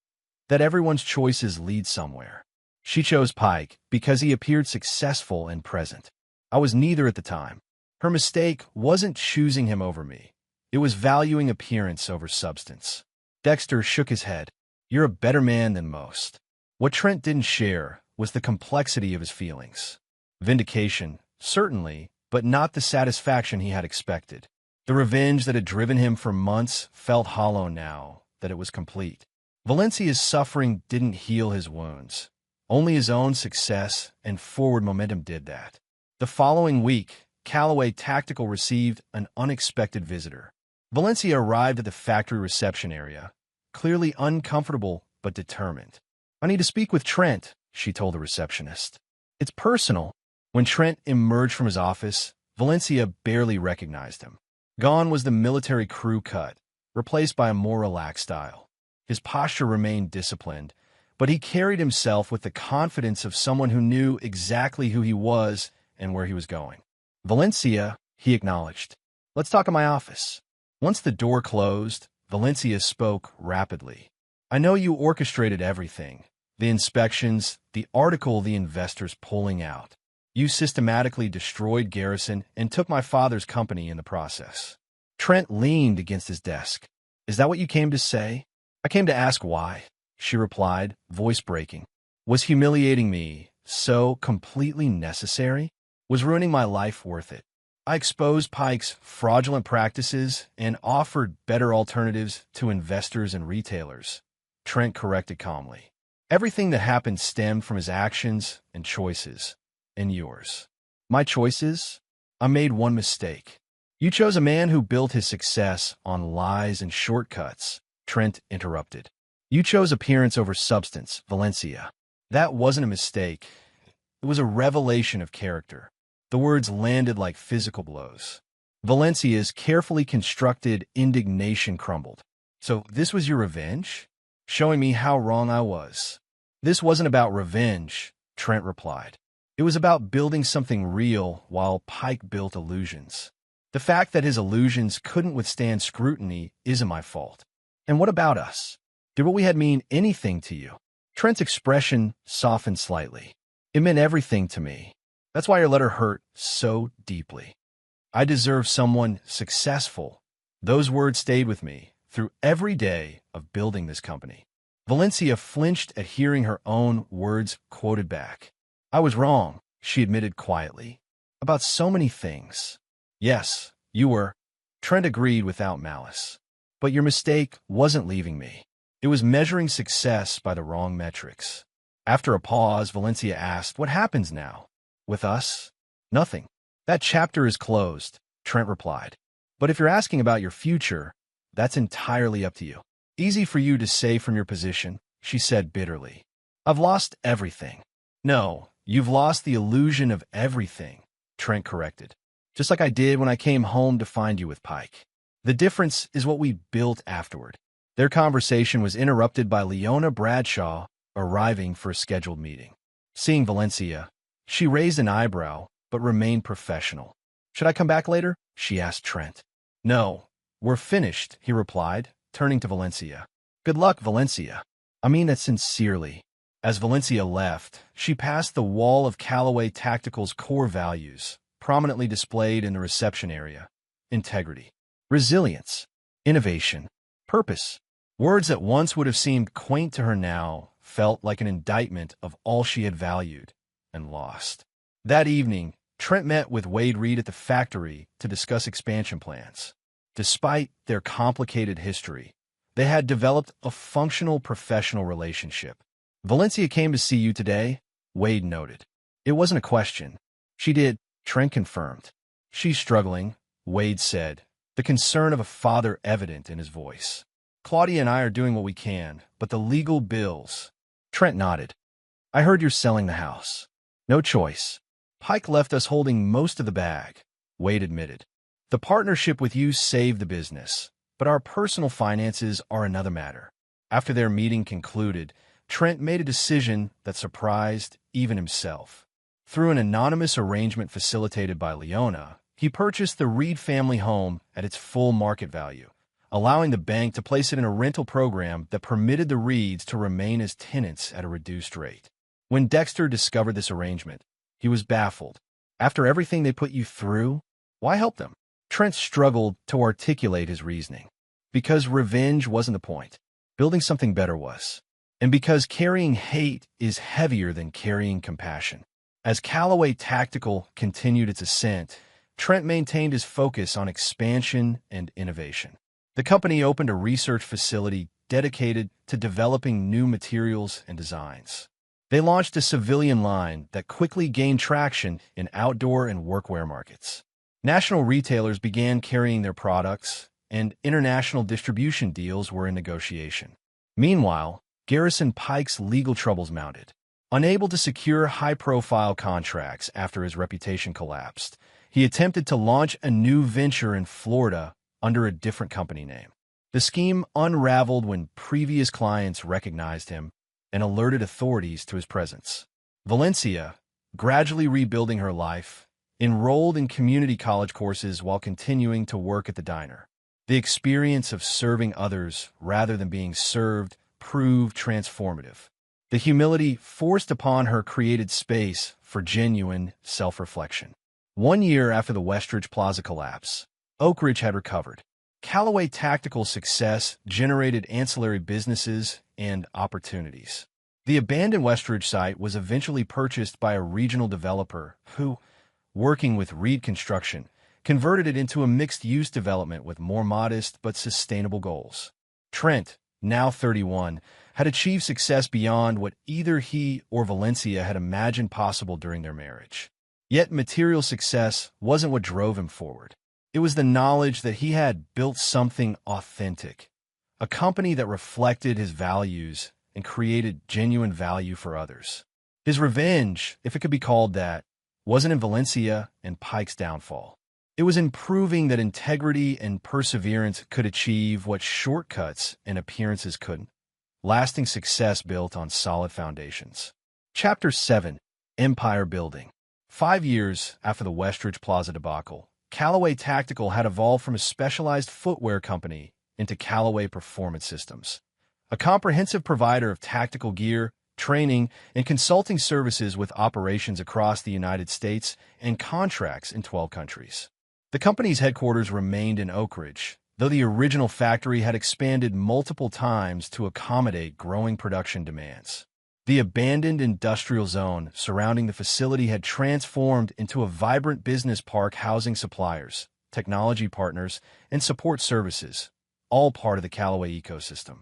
A: that everyone's choices lead somewhere. She chose Pike because he appeared successful and present. I was neither at the time. Her mistake wasn't choosing him over me. It was valuing appearance over substance." Dexter shook his head. "You're a better man than most." What Trent didn't share was the complexity of his feelings. Vindication, certainly, but not the satisfaction he had expected. The revenge that had driven him for months felt hollow now that it was complete. Valencia's suffering didn't heal his wounds. Only his own success and forward momentum did that. The following week, Callaway Tactical received an unexpected visitor. Valencia arrived at the factory reception area, clearly uncomfortable but determined. "I need to speak with Trent," she told the receptionist. "It's personal." When Trent emerged from his office, Valencia barely recognized him. Gone was the military crew cut, replaced by a more relaxed style. His posture remained disciplined, but he carried himself with the confidence of someone who knew exactly who he was and where he was going. Valencia, he acknowledged. Let's talk in my office. Once the door closed, Valencia spoke rapidly. I know you orchestrated everything. The inspections, the article the investors pulling out. You systematically destroyed Garrison and took my father's company in the process. Trent leaned against his desk. Is that what you came to say? I came to ask why, she replied, voice breaking. Was humiliating me so completely necessary? Was ruining my life worth it? I exposed Pike's fraudulent practices and offered better alternatives to investors and retailers. Trent corrected calmly. Everything that happened stemmed from his actions and choices, and yours. My choices? I made one mistake. You chose a man who built his success on lies and shortcuts, Trent interrupted. You chose appearance over substance, Valencia. That wasn't a mistake. It was a revelation of character. The words landed like physical blows. Valencia's carefully constructed indignation crumbled. So this was your revenge? Showing me how wrong I was. This wasn't about revenge, Trent replied. It was about building something real while Pike built illusions. The fact that his illusions couldn't withstand scrutiny isn't my fault. And what about us? Did what we had mean anything to you? Trent's expression softened slightly. It meant everything to me. That's why your letter hurt so deeply. I deserve someone successful. Those words stayed with me through every day of building this company. Valencia flinched at hearing her own words quoted back. I was wrong, she admitted quietly, about so many things. Yes, you were. Trent agreed without malice. But your mistake wasn't leaving me. It was measuring success by the wrong metrics. After a pause, Valencia asked, what happens now? With us? Nothing. That chapter is closed, Trent replied. But if you're asking about your future, that's entirely up to you. Easy for you to say from your position, she said bitterly. I've lost everything. No, you've lost the illusion of everything, Trent corrected. Just like I did when I came home to find you with Pike. The difference is what we built afterward. Their conversation was interrupted by Leona Bradshaw arriving for a scheduled meeting. Seeing Valencia, she raised an eyebrow, but remained professional. Should I come back later? She asked Trent. No, we're finished, he replied, turning to Valencia. Good luck, Valencia. I mean that sincerely. As Valencia left, she passed the wall of Callaway Tactical's core values, prominently displayed in the reception area. Integrity, resilience, innovation, purpose. Words that once would have seemed quaint to her now felt like an indictment of all she had valued and lost. That evening, Trent met with Wade Reed at the factory to discuss expansion plans. Despite their complicated history, they had developed a functional professional relationship. Valencia came to see you today, Wade noted. It wasn't a question. She did, Trent confirmed. She's struggling, Wade said, the concern of a father evident in his voice. Claudia and I are doing what we can, but the legal bills. Trent nodded. I heard you're selling the house. No choice. Pike left us holding most of the bag, Wade admitted. The partnership with you saved the business, but our personal finances are another matter. After their meeting concluded, Trent made a decision that surprised even himself. Through an anonymous arrangement facilitated by Leona, he purchased the Reed family home at its full market value, allowing the bank to place it in a rental program that permitted the Reeds to remain as tenants at a reduced rate. When Dexter discovered this arrangement, he was baffled. After everything they put you through, why help them? Trent struggled to articulate his reasoning. Because revenge wasn't the point. Building something better was. And because carrying hate is heavier than carrying compassion. As Callaway Tactical continued its ascent, Trent maintained his focus on expansion and innovation. The company opened a research facility dedicated to developing new materials and designs. They launched a civilian line that quickly gained traction in outdoor and workwear markets. National retailers began carrying their products, and international distribution deals were in negotiation. Meanwhile, Garrison Pike's legal troubles mounted. Unable to secure high-profile contracts after his reputation collapsed, he attempted to launch a new venture in Florida under a different company name. The scheme unraveled when previous clients recognized him and alerted authorities to his presence. Valencia, gradually rebuilding her life, enrolled in community college courses while continuing to work at the diner. The experience of serving others rather than being served proved transformative. The humility forced upon her created space for genuine self-reflection. 1 year after the Westridge Plaza collapse, Oak Ridge had recovered. Callaway Tactical's success generated ancillary businesses and opportunities. The abandoned Westridge site was eventually purchased by a regional developer who, working with Reed Construction, converted it into a mixed-use development with more modest but sustainable goals. Trent, now 31, had achieved success beyond what either he or Valencia had imagined possible during their marriage. Yet material success wasn't what drove him forward. It was the knowledge that he had built something authentic, a company that reflected his values and created genuine value for others. His revenge, if it could be called that, wasn't in Valencia and Pike's downfall. It was in proving that integrity and perseverance could achieve what shortcuts and appearances couldn't. Lasting success built on solid foundations. Chapter 7. Empire Building. 5 years after the Westridge Plaza debacle, Callaway Tactical had evolved from a specialized footwear company into Callaway Performance Systems, a comprehensive provider of tactical gear, training, and consulting services with operations across the United States and contracts in 12 countries. The company's headquarters remained in Oak Ridge, though the original factory had expanded multiple times to accommodate growing production demands. The abandoned industrial zone surrounding the facility had transformed into a vibrant business park housing suppliers, technology partners, and support services, all part of the Callaway ecosystem.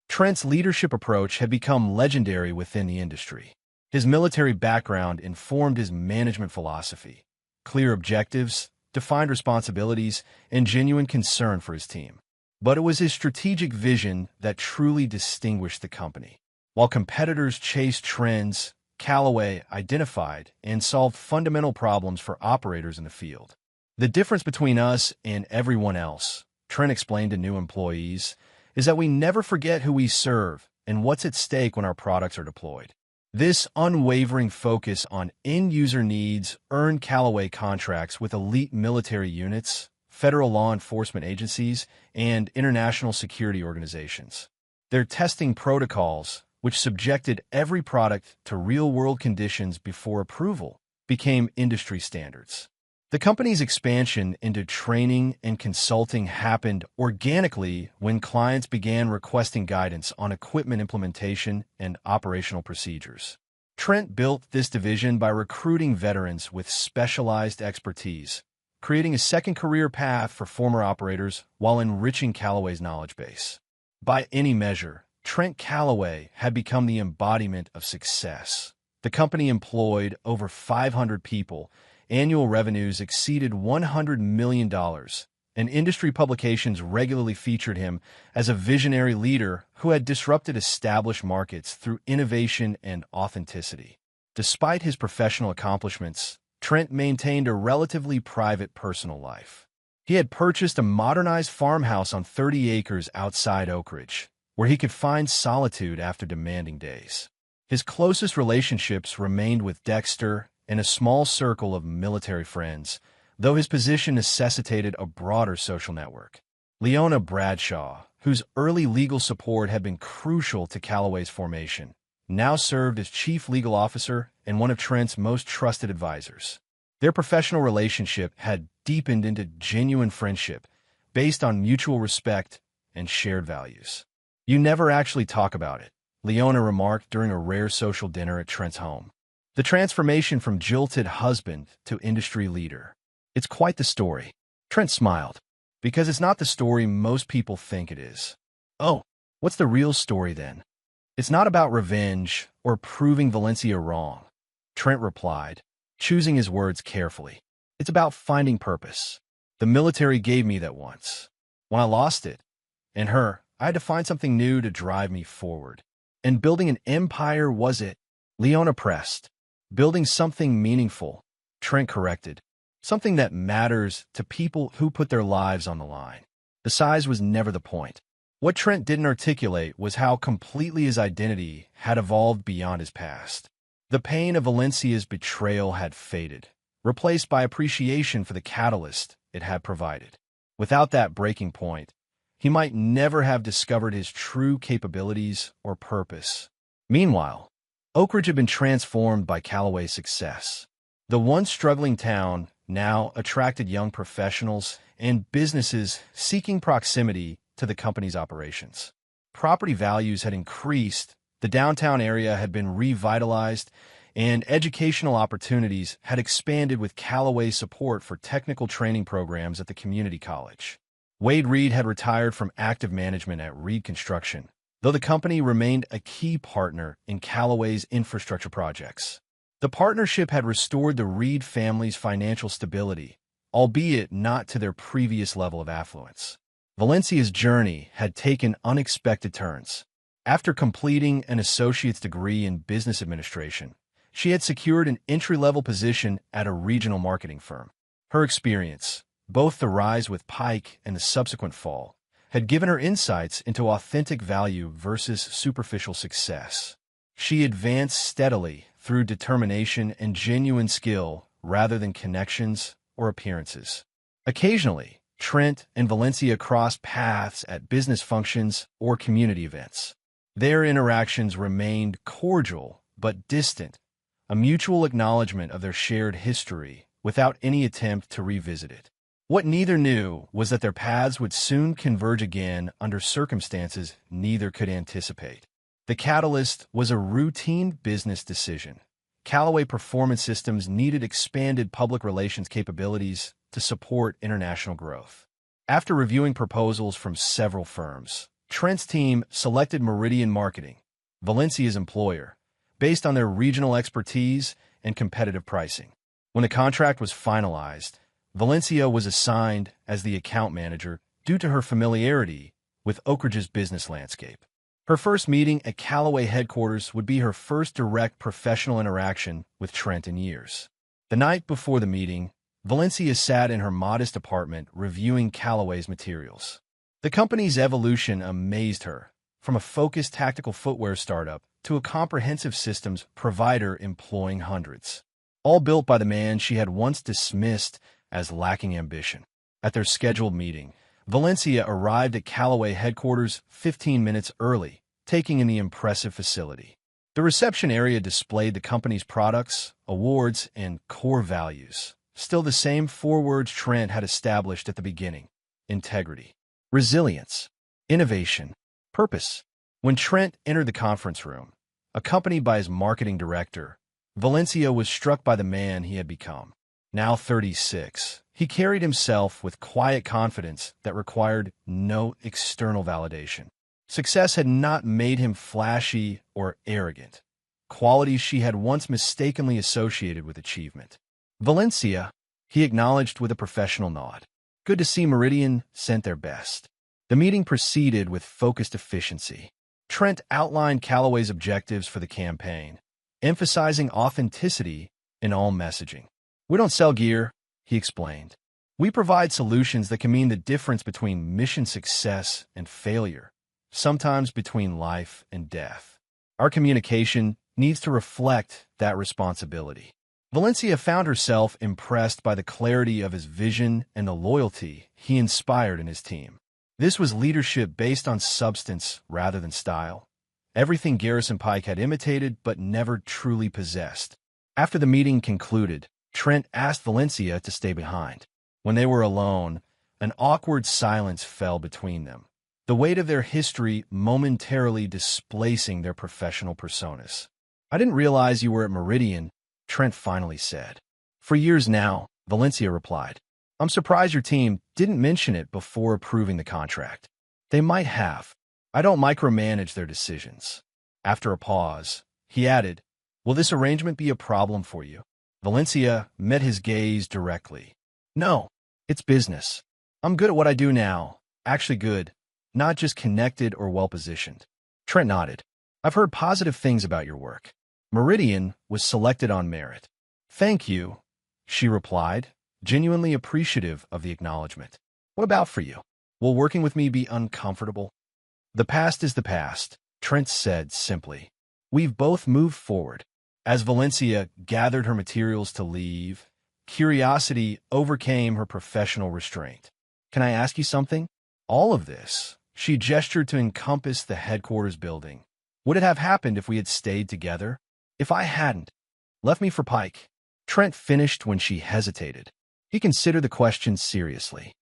A: Trent's leadership approach had become legendary within the industry. His military background informed his management philosophy: clear objectives, defined responsibilities, and genuine concern for his team. But it was his strategic vision that truly distinguished the company. While competitors chased trends, Callaway identified and solved fundamental problems for operators in the field. The difference between us and everyone else, Trent explained to new employees, is that we never forget who we serve and what's at stake when our products are deployed. This unwavering focus on end-user needs earned Callaway contracts with elite military units, federal law enforcement agencies, and international security organizations. Their testing protocols, which subjected every product to real-world conditions before approval, became industry standards. The company's expansion into training and consulting happened organically when clients began requesting guidance on equipment implementation and operational procedures. Trent built this division by recruiting veterans with specialized expertise, creating a second career path for former operators while enriching Callaway's knowledge base. By any measure, Trent Callaway had become the embodiment of success. The company employed over 500 people, annual revenues exceeded $100 million, and industry publications regularly featured him as a visionary leader who had disrupted established markets through innovation and authenticity. Despite his professional accomplishments, Trent maintained a relatively private personal life. He had purchased a modernized farmhouse on 30 acres outside Oak Ridge, where he could find solitude after demanding days. His closest relationships remained with Dexter and a small circle of military friends, though his position necessitated a broader social network. Leona Bradshaw, whose early legal support had been crucial to Callaway's formation, now served as chief legal officer and one of Trent's most trusted advisors. Their professional relationship had deepened into genuine friendship based on mutual respect and shared values. "You never actually talk about it," Leona remarked during a rare social dinner at Trent's home. The transformation from jilted husband to industry leader. "It's quite the story." Trent smiled, because it's not the story most people think it is. "Oh, what's the real story then?" "It's not about revenge or proving Valencia wrong," Trent replied, choosing his words carefully. "It's about finding purpose. The military gave me that once. When I lost it, and her, I had to find something new to drive me forward. And building an empire was it." Leona pressed. "Building something meaningful," Trent corrected. "Something that matters to people who put their lives on the line. The size was never the point." What Trent didn't articulate was how completely his identity had evolved beyond his past. The pain of Valencia's betrayal had faded, replaced by appreciation for the catalyst it had provided. Without that breaking point, he might never have discovered his true capabilities or purpose. Meanwhile, Oak Ridge had been transformed by Callaway's success. The once struggling town now attracted young professionals and businesses seeking proximity to the company's operations. Property values had increased, the downtown area had been revitalized, and educational opportunities had expanded with Callaway's support for technical training programs at the community college. Wade Reed had retired from active management at Reed Construction, though the company remained a key partner in Callaway's infrastructure projects. The partnership had restored the Reed family's financial stability, albeit not to their previous level of affluence. Valencia's journey had taken unexpected turns. After completing an associate's degree in business administration, she had secured an entry-level position at a regional marketing firm. Her experience, both the rise with Pike and the subsequent fall, had given her insights into authentic value versus superficial success. She advanced steadily through determination and genuine skill rather than connections or appearances. Occasionally, Trent and Valencia crossed paths at business functions or community events. Their interactions remained cordial but distant, a mutual acknowledgement of their shared history without any attempt to revisit it. What neither knew was that their paths would soon converge again under circumstances neither could anticipate. The catalyst was a routine business decision. Callaway Performance Systems needed expanded public relations capabilities to support international growth. After reviewing proposals from several firms, Trent's team selected Meridian Marketing, Valencia's employer, based on their regional expertise and competitive pricing. When the contract was finalized, Valencia was assigned as the account manager due to her familiarity with Oak Ridge's business landscape. Her first meeting at Callaway headquarters would be her first direct professional interaction with Trent in years. The night before the meeting, Valencia sat in her modest apartment reviewing Callaway's materials. The company's evolution amazed her, from a focused tactical footwear startup to a comprehensive systems provider employing hundreds, all built by the man she had once dismissed as lacking ambition. At their scheduled meeting, Valencia arrived at Callaway headquarters 15 minutes early, taking in the impressive facility. The reception area displayed the company's products, awards, and core values. Still the same four words Trent had established at the beginning: integrity, resilience, innovation, purpose. When Trent entered the conference room, accompanied by his marketing director, Valencia was struck by the man he had become. Now 36, he carried himself with quiet confidence that required no external validation. Success had not made him flashy or arrogant, qualities she had once mistakenly associated with achievement. Valencia, he acknowledged with a professional nod. Good to see Meridian sent their best. The meeting proceeded with focused efficiency. Trent outlined Callaway's objectives for the campaign, emphasizing authenticity in all messaging. We don't sell gear, he explained. We provide solutions that can mean the difference between mission success and failure, sometimes between life and death. Our communication needs to reflect that responsibility. Valencia found herself impressed by the clarity of his vision and the loyalty he inspired in his team. This was leadership based on substance rather than style, everything Garrison Pike had imitated but never truly possessed. After the meeting concluded, Trent asked Valencia to stay behind. When they were alone, an awkward silence fell between them, the weight of their history momentarily displacing their professional personas. I didn't realize you were at Meridian, Trent finally said. For years now, Valencia replied. I'm surprised your team didn't mention it before approving the contract. They might have. I don't micromanage their decisions. After a pause, he added, will this arrangement be a problem for you? Valencia met his gaze directly. No, it's business. I'm good at what I do now. Actually good, not just connected or well-positioned. Trent nodded. I've heard positive things about your work. Meridian was selected on merit. Thank you, she replied, genuinely appreciative of the acknowledgement. What about for you? Will working with me be uncomfortable? The past is the past, Trent said simply. We've both moved forward. As Valencia gathered her materials to leave, curiosity overcame her professional restraint. Can I ask you something? All of this, she gestured to encompass the headquarters building. Would it have happened if we had stayed together? If I hadn't left me for Pike? Trent finished when she hesitated. He considered the question seriously.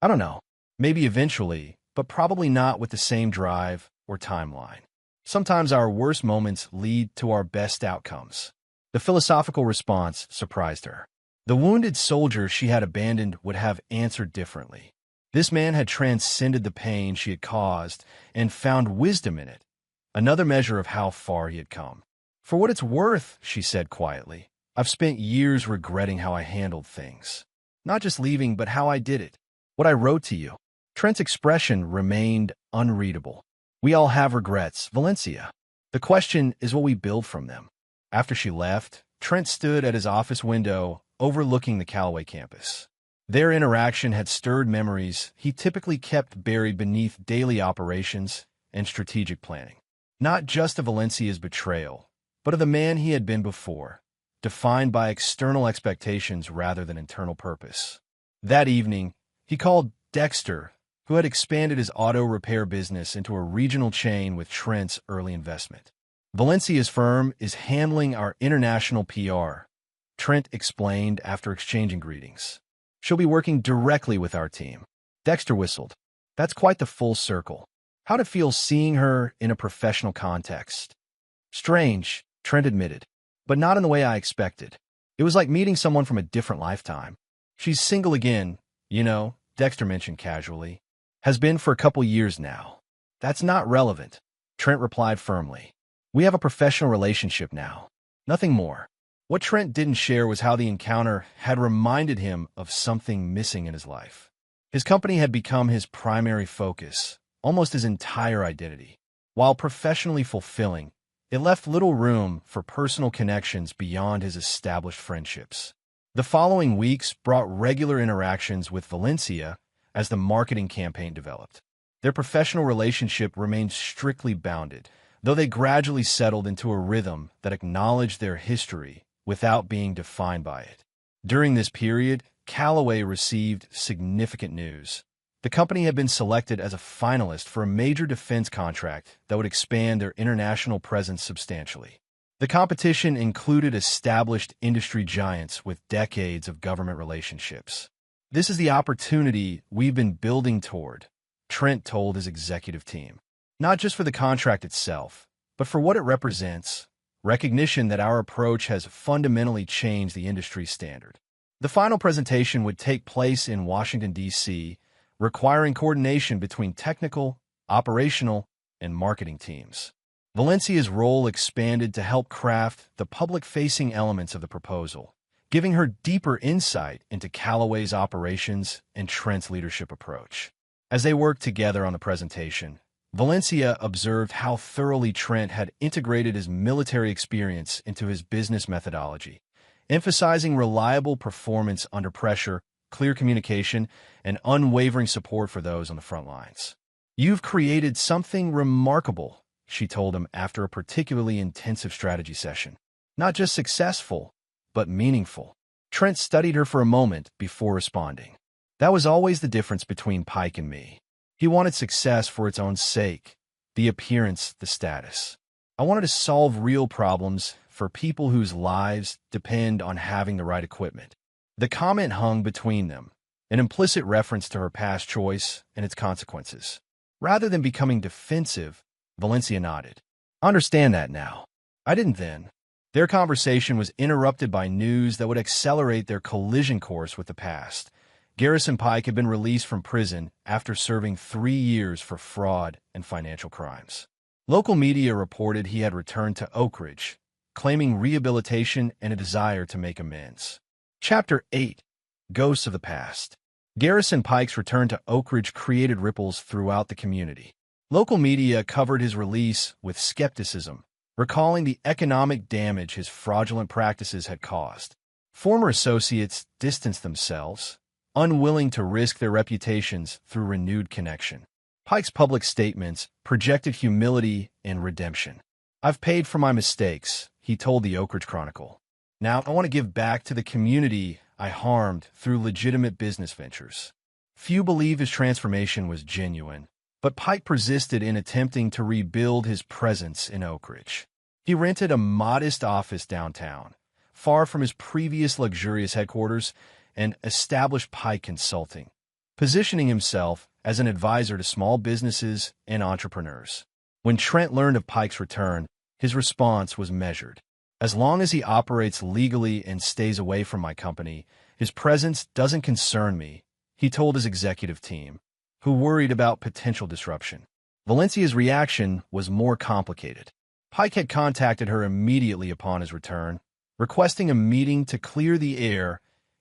A: I don't know. Maybe eventually, but probably not with the same drive or timeline. Sometimes our worst moments lead to our best outcomes. The philosophical response surprised her. The wounded soldier she had abandoned would have answered differently. This man had transcended the pain she had caused and found wisdom in it, another measure of how far he had come. For what it's worth, she said quietly, I've spent years regretting how I handled things. Not just leaving, but how I did it. What I wrote to you. Trent's expression remained unreadable. We all have regrets, Valencia. The question is what we build from them. After she left, Trent stood at his office window overlooking the Callaway campus. Their interaction had stirred memories he typically kept buried beneath daily operations and strategic planning. Not just of Valencia's betrayal, but of the man he had been before, defined by external expectations rather than internal purpose. That evening, he called Dexter, who had expanded his auto repair business into a regional chain with Trent's early investment. Valencia's firm is handling our international PR, Trent explained after exchanging greetings. She'll be working directly with our team. Dexter whistled. That's quite the full circle. How'd it feel seeing her in a professional context? Strange, Trent admitted, but not in the way I expected. It was like meeting someone from a different lifetime. She's single again, Dexter mentioned casually. Has been for a couple years now. That's not relevant, Trent replied firmly. We have a professional relationship now. Nothing more. What Trent didn't share was how the encounter had reminded him of something missing in his life. His company had become his primary focus, almost his entire identity. While professionally fulfilling, it left little room for personal connections beyond his established friendships. The following weeks brought regular interactions with Valencia as the marketing campaign developed. Their professional relationship remained strictly bounded, though they gradually settled into a rhythm that acknowledged their history without being defined by it. During this period, Callaway received significant news. The company had been selected as a finalist for a major defense contract that would expand their international presence substantially. The competition included established industry giants with decades of government relationships. This is the opportunity we've been building toward, Trent told his executive team. Not just for the contract itself, but for what it represents, recognition that our approach has fundamentally changed the industry standard. The final presentation would take place in Washington, D.C., requiring coordination between technical, operational, and marketing teams. Valencia's role expanded to help craft the public-facing elements of the proposal, giving her deeper insight into Callaway's operations and Trent's leadership approach. As they worked together on the presentation, Valencia observed how thoroughly Trent had integrated his military experience into his business methodology, emphasizing reliable performance under pressure, clear communication, and unwavering support for those on the front lines. You've created something remarkable, she told him after a particularly intensive strategy session. Not just successful, but meaningful. Trent studied her for a moment before responding. That was always the difference between Pike and me. He wanted success for its own sake, the appearance, the status. I wanted to solve real problems for people whose lives depend on having the right equipment. The comment hung between them, an implicit reference to her past choice and its consequences. Rather than becoming defensive, Valencia nodded. I understand that now. I didn't then. Their conversation was interrupted by news that would accelerate their collision course with the past. Garrison Pike had been released from prison after serving 3 years for fraud and financial crimes. Local media reported he had returned to Oak Ridge, claiming rehabilitation and a desire to make amends. Chapter 8. Ghosts of the Past. Garrison Pike's return to Oak Ridge created ripples throughout the community. Local media covered his release with skepticism, recalling the economic damage his fraudulent practices had caused. Former associates distanced themselves, unwilling to risk their reputations through renewed connection. Pike's public statements projected humility and redemption. "I've paid for my mistakes," he told the Oak Ridge Chronicle. "Now I want to give back to the community I harmed through legitimate business ventures." Few believe his transformation was genuine, but Pike persisted in attempting to rebuild his presence in Oak Ridge. He rented a modest office downtown, far from his previous luxurious headquarters, and established Pike Consulting, positioning himself as an advisor to small businesses and entrepreneurs. When Trent learned of Pike's return, his response was measured. "As long as he operates legally and stays away from my company, his presence doesn't concern me," he told his executive team, who worried about potential disruption. Valencia's reaction was more complicated. Pike had contacted her immediately upon his return, requesting a meeting to clear the air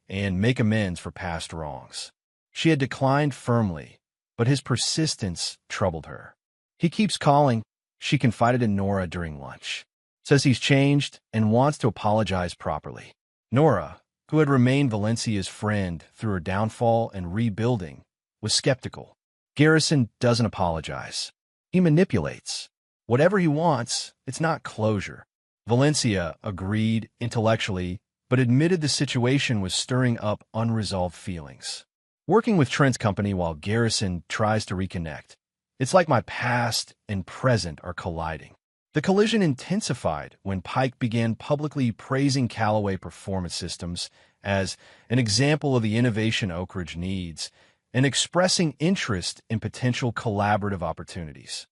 A: and make amends for past wrongs. She had declined firmly, but his persistence troubled her. "He keeps calling," she confided in Nora during lunch. "Says he's changed and wants to apologize properly." Nora, who had remained Valencia's friend through her downfall and rebuilding, was skeptical. "Garrison doesn't apologize. He manipulates. Whatever he wants, it's not closure." Valencia agreed intellectually, but admitted the situation was stirring up unresolved feelings. "Working with Trent's company while Garrison tries to reconnect. It's like my past and present are colliding." The collision intensified when Pike began publicly praising Callaway Performance Systems as an example of the innovation Oak Ridge needs and expressing interest in potential collaborative opportunities.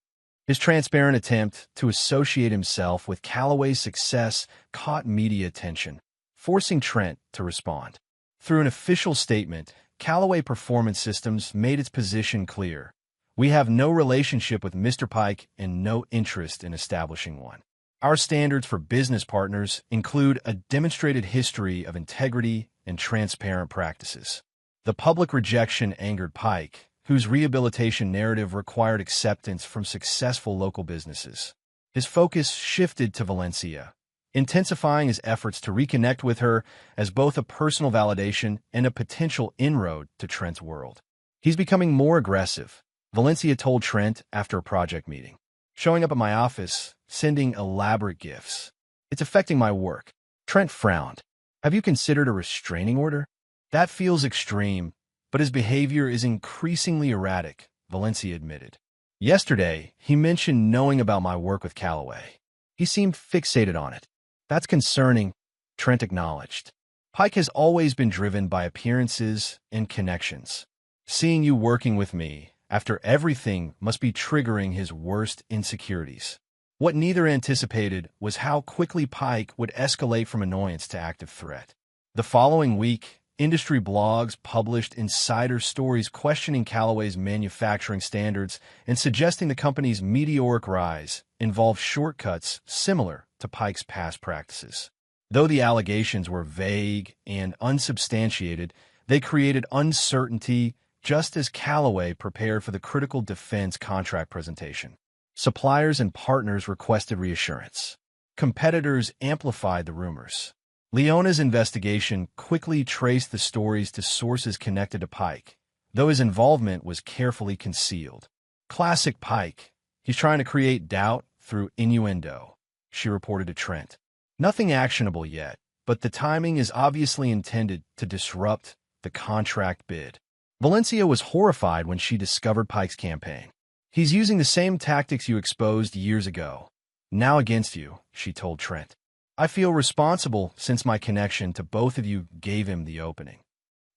A: His transparent attempt to associate himself with Callaway's success caught media attention, forcing Trent to respond. Through an official statement, Callaway Performance Systems made its position clear. "We have no relationship with Mr. Pike and no interest in establishing one. Our standards for business partners include a demonstrated history of integrity and transparent practices." The public rejection angered Pike, whose rehabilitation narrative required acceptance from successful local businesses. His focus shifted to Valencia, intensifying his efforts to reconnect with her as both a personal validation and a potential inroad to Trent's world. "He's becoming more aggressive," Valencia told Trent after a project meeting. "Showing up at my office, sending elaborate gifts. It's affecting my work." Trent frowned. "Have you considered a restraining order?" "That feels extreme, but his behavior is increasingly erratic," Valencia admitted. "Yesterday, he mentioned knowing about my work with Callaway. He seemed fixated on it." "That's concerning," Trent acknowledged. "Pike has always been driven by appearances and connections. Seeing you working with me after everything must be triggering his worst insecurities." What neither anticipated was how quickly Pike would escalate from annoyance to active threat. The following week, industry blogs published insider stories questioning Callaway's manufacturing standards and suggesting the company's meteoric rise involved shortcuts similar to Pike's past practices. Though the allegations were vague and unsubstantiated, they created uncertainty just as Callaway prepared for the critical defense contract presentation. Suppliers and partners requested reassurance. Competitors amplified the rumors. Leona's investigation quickly traced the stories to sources connected to Pike, though his involvement was carefully concealed. "Classic Pike. He's trying to create doubt through innuendo," she reported to Trent. "Nothing actionable yet, but the timing is obviously intended to disrupt the contract bid." Valencia was horrified when she discovered Pike's campaign. "He's using the same tactics you exposed years ago. Now against you," she told Trent. "I feel responsible since my connection to both of you gave him the opening."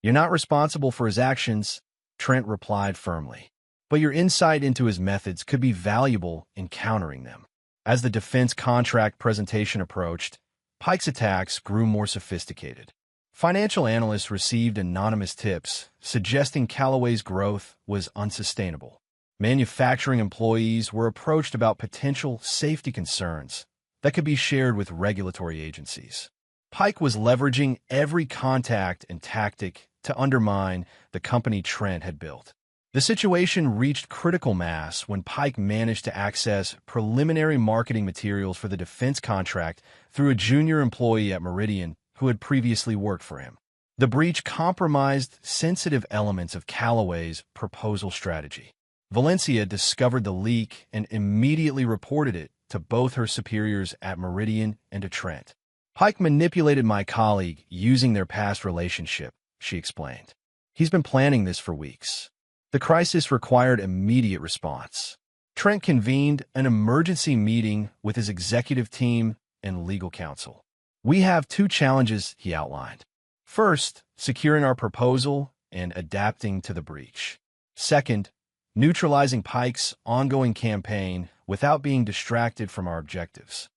A: "You're not responsible for his actions," Trent replied firmly. "But your insight into his methods could be valuable in countering them." As the defense contract presentation approached, Pike's attacks grew more sophisticated. Financial analysts received anonymous tips suggesting Callaway's growth was unsustainable. Manufacturing employees were approached about potential safety concerns that could be shared with regulatory agencies. Pike was leveraging every contact and tactic to undermine the company Trent had built. The situation reached critical mass when Pike managed to access preliminary marketing materials for the defense contract through a junior employee at Meridian who had previously worked for him. The breach compromised sensitive elements of Callaway's proposal strategy. Valencia discovered the leak and immediately reported it to both her superiors at Meridian and to Trent. Pike manipulated my colleague using their past relationship, she explained. He's been planning this for weeks. The crisis required immediate response. Trent convened an emergency meeting with his executive team and legal counsel. We have two challenges, he outlined. First, securing our proposal and adapting to the breach. Second, neutralizing Pike's ongoing campaign without being distracted from our objectives.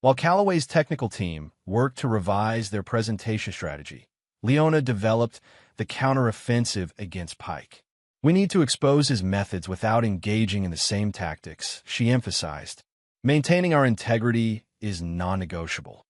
A: While Callaway's technical team worked to revise their presentation strategy, Leona developed the counteroffensive against Pike. We need to expose his methods without engaging in the same tactics, she emphasized. Maintaining our integrity is non-negotiable.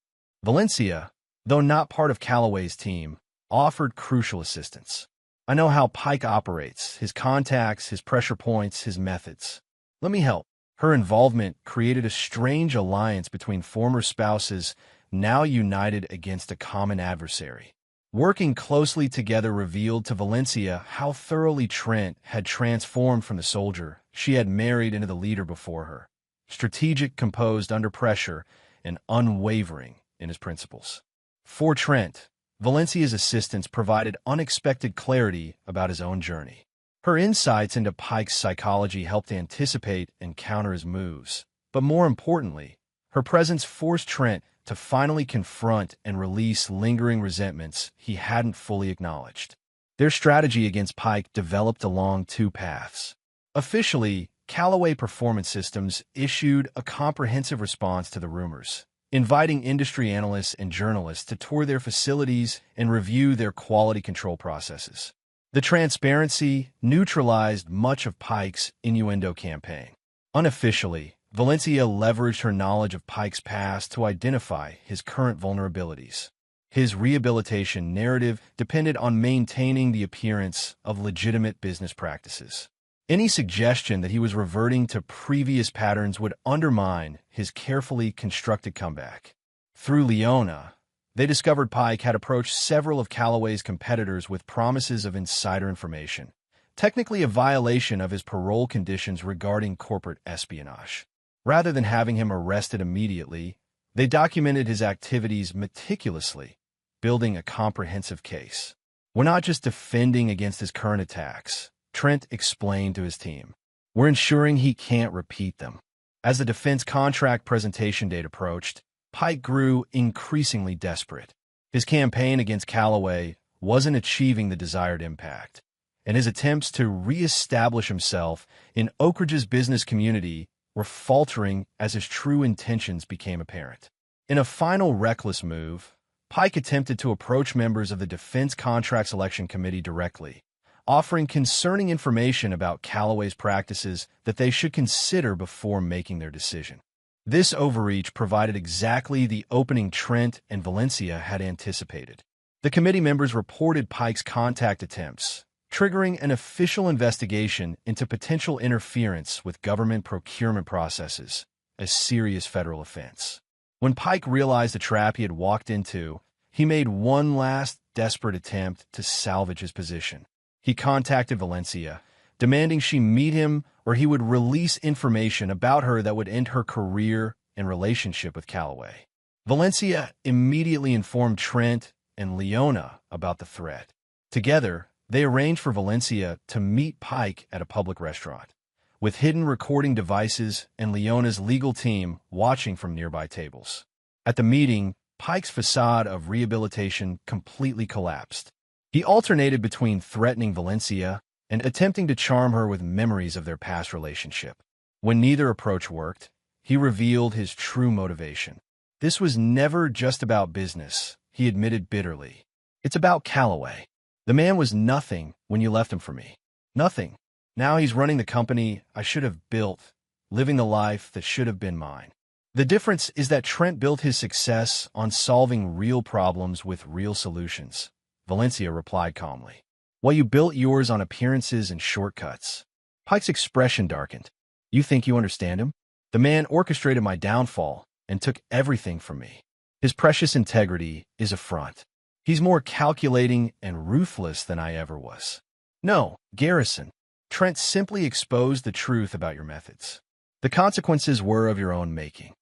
A: Valencia, though not part of Callaway's team, offered crucial assistance. I know how Pike operates, his contacts, his pressure points, his methods. Let me help. Her involvement created a strange alliance between former spouses now united against a common adversary. Working closely together revealed to Valencia how thoroughly Trent had transformed from the soldier she had married into the leader before her, strategic, composed under pressure, and unwavering in his principles. For Trent, Valencia's assistance provided unexpected clarity about his own journey. Her insights into Pike's psychology helped anticipate and counter his moves, but more importantly, her presence forced Trent to finally confront and release lingering resentments he hadn't fully acknowledged. Their strategy against Pike developed along two paths. Officially, Callaway Performance Systems issued a comprehensive response to the rumors, inviting industry analysts and journalists to tour their facilities and review their quality control processes. The transparency neutralized much of Pike's innuendo campaign. Unofficially, Valencia leveraged her knowledge of Pike's past to identify his current vulnerabilities. His rehabilitation narrative depended on maintaining the appearance of legitimate business practices. Any suggestion that he was reverting to previous patterns would undermine his carefully constructed comeback. Through Leona, they discovered Pike had approached several of Callaway's competitors with promises of insider information, technically a violation of his parole conditions regarding corporate espionage. Rather than having him arrested immediately, they documented his activities meticulously, building a comprehensive case. We're not just defending against his current attacks, Trent explained to his team. We're ensuring he can't repeat them. As the defense contract presentation date approached, Pike grew increasingly desperate. His campaign against Callaway wasn't achieving the desired impact, and his attempts to re-establish himself in Oak Ridge's business community were faltering as his true intentions became apparent. In a final reckless move, Pike attempted to approach members of the Defense Contract Selection Committee directly, offering concerning information about Callaway's practices that they should consider before making their decision. This overreach provided exactly the opening Trent and Valencia had anticipated. The committee members reported Pike's contact attempts, triggering an official investigation into potential interference with government procurement processes, a serious federal offense. When Pike realized the trap he had walked into, he made one last desperate attempt to salvage his position. He contacted Valencia, demanding she meet him or he would release information about her that would end her career and relationship with Callaway. Valencia immediately informed Trent and Leona about the threat. Together, they arranged for Valencia to meet Pike at a public restaurant, with hidden recording devices and Leona's legal team watching from nearby tables. At the meeting, Pike's facade of rehabilitation completely collapsed. He alternated between threatening Valencia and attempting to charm her with memories of their past relationship. When neither approach worked, he revealed his true motivation. This was never just about business, he admitted bitterly. It's about Callaway. The man was nothing when you left him for me. Nothing. Now he's running the company I should have built, living the life that should have been mine. The difference is that Trent built his success on solving real problems with real solutions, Valencia replied calmly, while you built yours on appearances and shortcuts. Pike's expression darkened. You think you understand him? The man orchestrated my downfall and took everything from me. His precious integrity is a front. He's more calculating and ruthless than I ever was. No, Garrison, Trent simply exposed the truth about your methods. The consequences were of your own making.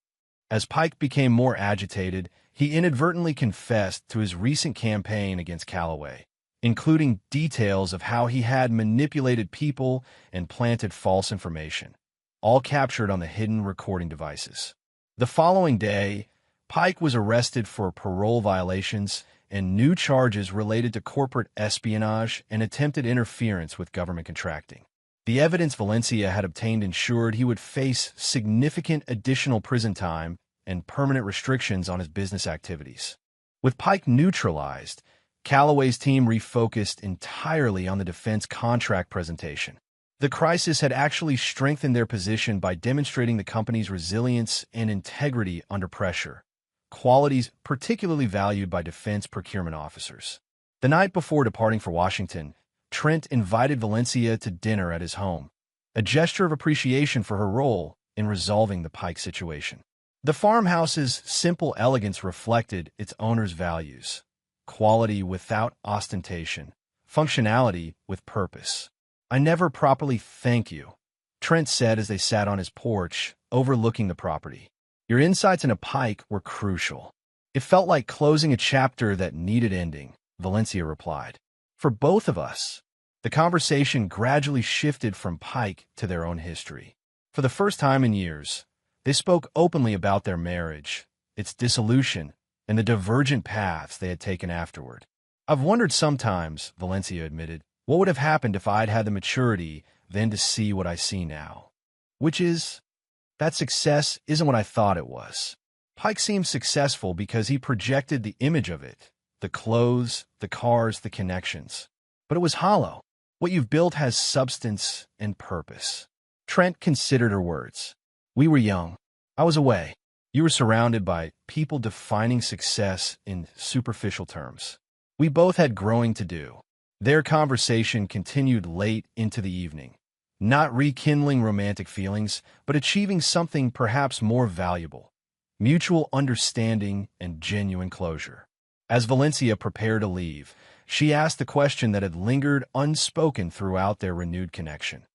A: As Pike became more agitated, he inadvertently confessed to his recent campaign against Calloway, including details of how he had manipulated people and planted false information, all captured on the hidden recording devices. The following day, Pike was arrested for parole violations and new charges related to corporate espionage and attempted interference with government contracting. The evidence Valencia had obtained ensured he would face significant additional prison time and permanent restrictions on his business activities. With Pike neutralized, Calloway's team refocused entirely on the defense contract presentation. The crisis had actually strengthened their position by demonstrating the company's resilience and integrity under pressure, qualities particularly valued by defense procurement officers. The night before departing for Washington, Trent invited Valencia to dinner at his home, a gesture of appreciation for her role in resolving the Pike situation. The farmhouse's simple elegance reflected its owner's values: quality without ostentation, functionality with purpose. "I never properly thank you," Trent said as they sat on his porch, overlooking the property. "Your insights into Pike were crucial." "It felt like closing a chapter that needed ending," Valencia replied. "For both of us." The conversation gradually shifted from Pike to their own history. For the first time in years, they spoke openly about their marriage, its dissolution, and the divergent paths they had taken afterward. "I've wondered sometimes," Valencia admitted, "what would have happened if I'd had the maturity then to see what I see now. Which is, that success isn't what I thought it was." Pike seemed successful because he projected the image of it, the clothes, the cars, the connections. But it was hollow. What you've built has substance and purpose. Trent considered her words. "We were young. I was away. You were surrounded by people defining success in superficial terms. We both had growing to do." Their conversation continued late into the evening, not rekindling romantic feelings, but achieving something perhaps more valuable: mutual understanding and genuine closure. As Valencia prepared to leave, she asked the question that had lingered unspoken throughout their renewed connection.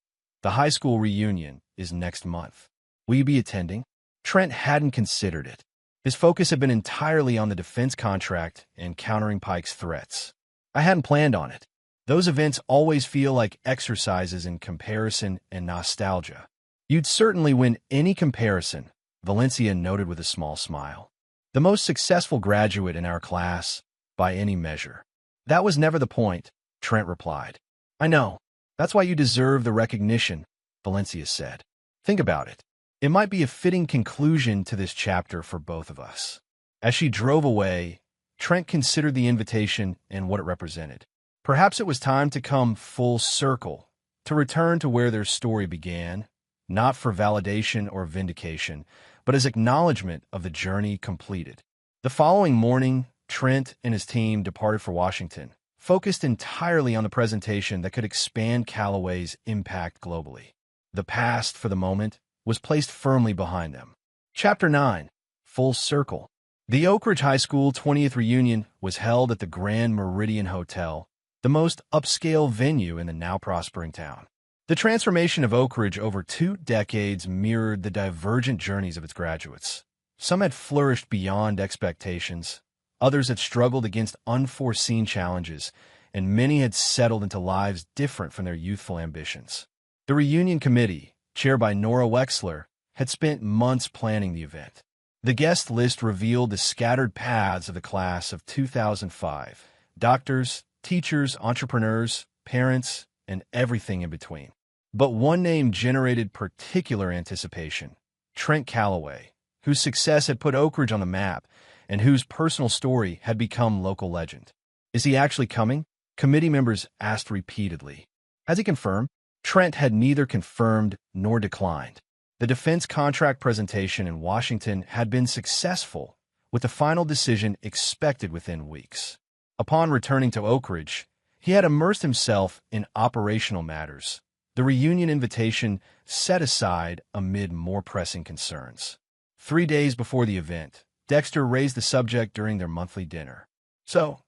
A: "The high school reunion is next month. Will you be attending?" Trent hadn't considered it. His focus had been entirely on the defense contract and countering Pike's threats. "I hadn't planned on it. Those events always feel like exercises in comparison and nostalgia." "You'd certainly win any comparison," Valencia noted with a small smile. "The most successful graduate in our class, by any measure." "That was never the point," Trent replied. "I know. That's why you deserve the recognition," Valencia said. "Think about it. It might be a fitting conclusion to this chapter for both of us." As she drove away, Trent considered the invitation and what it represented. Perhaps it was time to come full circle, to return to where their story began, not for validation or vindication, but as acknowledgement of the journey completed. The following morning, Trent and his team departed for Washington, focused entirely on the presentation that could expand Calloway's impact globally. The past, for the moment, was placed firmly behind them. Chapter 9. Full Circle. The Oak Ridge High School 20th reunion was held at the Grand Meridian Hotel, the most upscale venue in the now prospering town. The transformation of Oak Ridge over 2 decades mirrored the divergent journeys of its graduates. Some had flourished beyond expectations, others had struggled against unforeseen challenges, and many had settled into lives different from their youthful ambitions. The reunion committee, chaired by Nora Wexler, had spent months planning the event. The guest list revealed the scattered paths of the class of 2005: doctors, teachers, entrepreneurs, parents, and everything in between. But one name generated particular anticipation: Trent Calloway, whose success had put Oak Ridge on the map and whose personal story had become local legend. "Is he actually coming?" committee members asked repeatedly. "Has he confirmed?" Trent had neither confirmed nor declined. The defense contract presentation in Washington had been successful, with the final decision expected within weeks. Upon returning to Oak Ridge, he had immersed himself in operational matters, the reunion invitation set aside amid more pressing concerns. 3 days before the event, Dexter raised the subject during their monthly dinner. "So,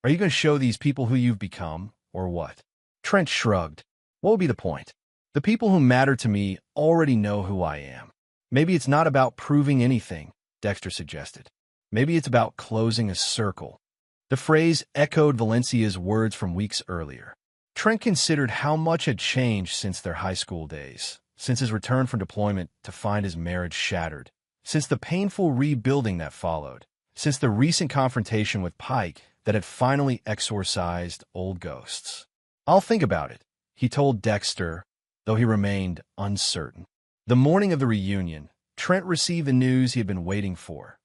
A: are you going to show these people who you've become, or what?" Trent shrugged. What would be the point? The people who matter to me already know who I am. Maybe it's not about proving anything, Dexter suggested. Maybe it's about closing a circle. The phrase echoed Valencia's words from weeks earlier. Trent considered how much had changed since their high school days, since his return from deployment to find his marriage shattered, since the painful rebuilding that followed, since the recent confrontation with Pike that had finally exorcised old ghosts. "I'll think about it," he told Dexter, though he remained uncertain. The morning of the reunion, Trent received the news he had been waiting for.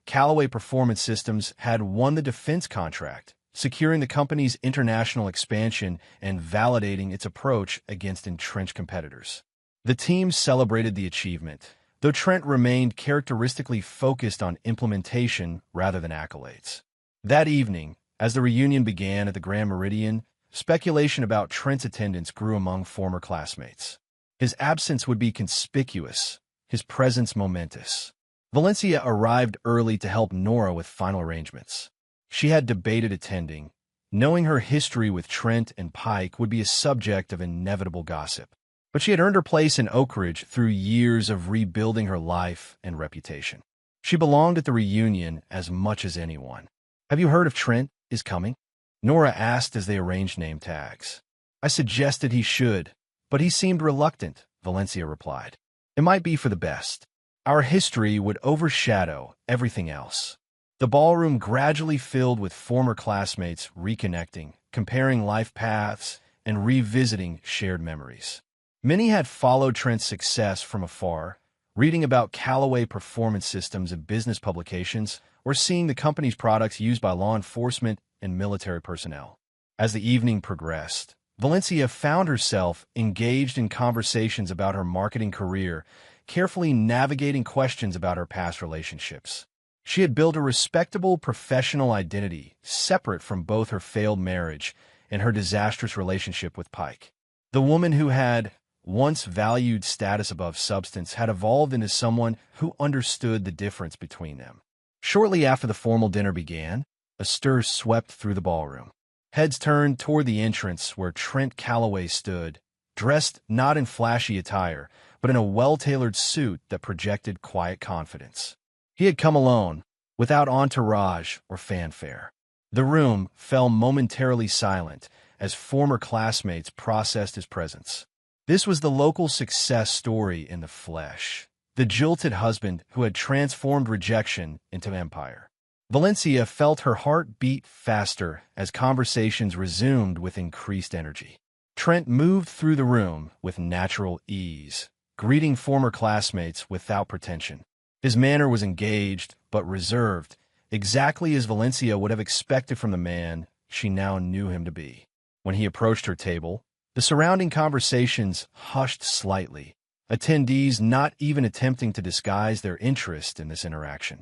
A: Callaway Performance Systems had won the defense contract, securing the company's international expansion and validating its approach against entrenched competitors. The team celebrated the achievement, though Trent remained characteristically focused on implementation rather than accolades. That evening, as the reunion began at the Grand Meridian, speculation about Trent's attendance grew among former classmates. His absence would be conspicuous, his presence momentous. Valencia arrived early to help Nora with final arrangements. She had debated attending, knowing her history with Trent and Pike would be a subject of inevitable gossip. But she had earned her place in Oak Ridge through years of rebuilding her life and reputation. She belonged at the reunion as much as anyone. "Have you heard if Trent is coming?" Nora asked as they arranged name tags. "I suggested he should, but he seemed reluctant," Valencia replied. "It might be for the best. Our history would overshadow everything else." The ballroom gradually filled with former classmates reconnecting, comparing life paths, and revisiting shared memories. Many had followed Trent's success from afar, reading about Callaway Performance Systems in business publications or seeing the company's products used by law enforcement and military personnel. As the evening progressed, Valencia found herself engaged in conversations about her marketing career, carefully navigating questions about her past relationships. She had built a respectable professional identity separate from both her failed marriage and her disastrous relationship with Pike. The woman who had once valued status above substance had evolved into someone who understood the difference between them. Shortly after the formal dinner began, a stir swept through the ballroom. Heads turned toward the entrance where Trent Callaway stood, dressed not in flashy attire, but in a well-tailored suit that projected quiet confidence. He had come alone, without entourage or fanfare. The room fell momentarily silent as former classmates processed his presence. This was the local success story in the flesh, the jilted husband who had transformed rejection into empire. Valencia felt her heart beat faster as conversations resumed with increased energy. Trent moved through the room with natural ease, greeting former classmates without pretension. His manner was engaged but reserved, exactly as Valencia would have expected from the man she now knew him to be. When he approached her table, the surrounding conversations hushed slightly, attendees not even attempting to disguise their interest in this interaction.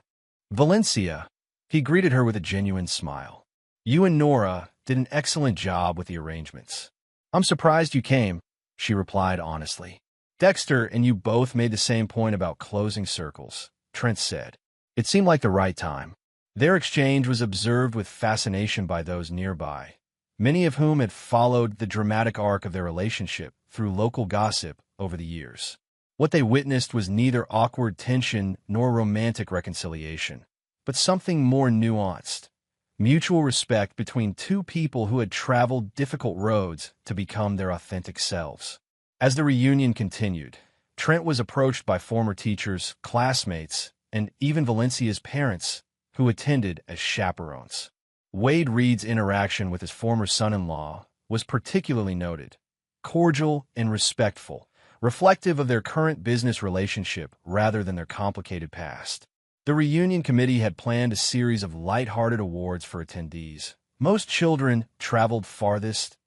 A: "Valencia," he greeted her with a genuine smile. "You and Nora did an excellent job with the arrangements." "I'm surprised you came," she replied honestly. "Dexter and you both made the same point about closing circles," Trent said. It seemed like the right time. Their exchange was observed with fascination by those nearby, many of whom had followed the dramatic arc of their relationship through local gossip over the years. What they witnessed was neither awkward tension nor romantic reconciliation, but something more nuanced, mutual respect between two people who had traveled difficult roads to become their authentic selves. As the reunion continued, Trent was approached by former teachers, classmates, and even Valencia's parents, who attended as chaperones. Wade Reed's interaction with his former son-in-law was particularly noted, cordial and respectful, reflective of their current business relationship rather than their complicated past. The reunion committee had planned a series of light-hearted awards for attendees. Most children traveled farthest,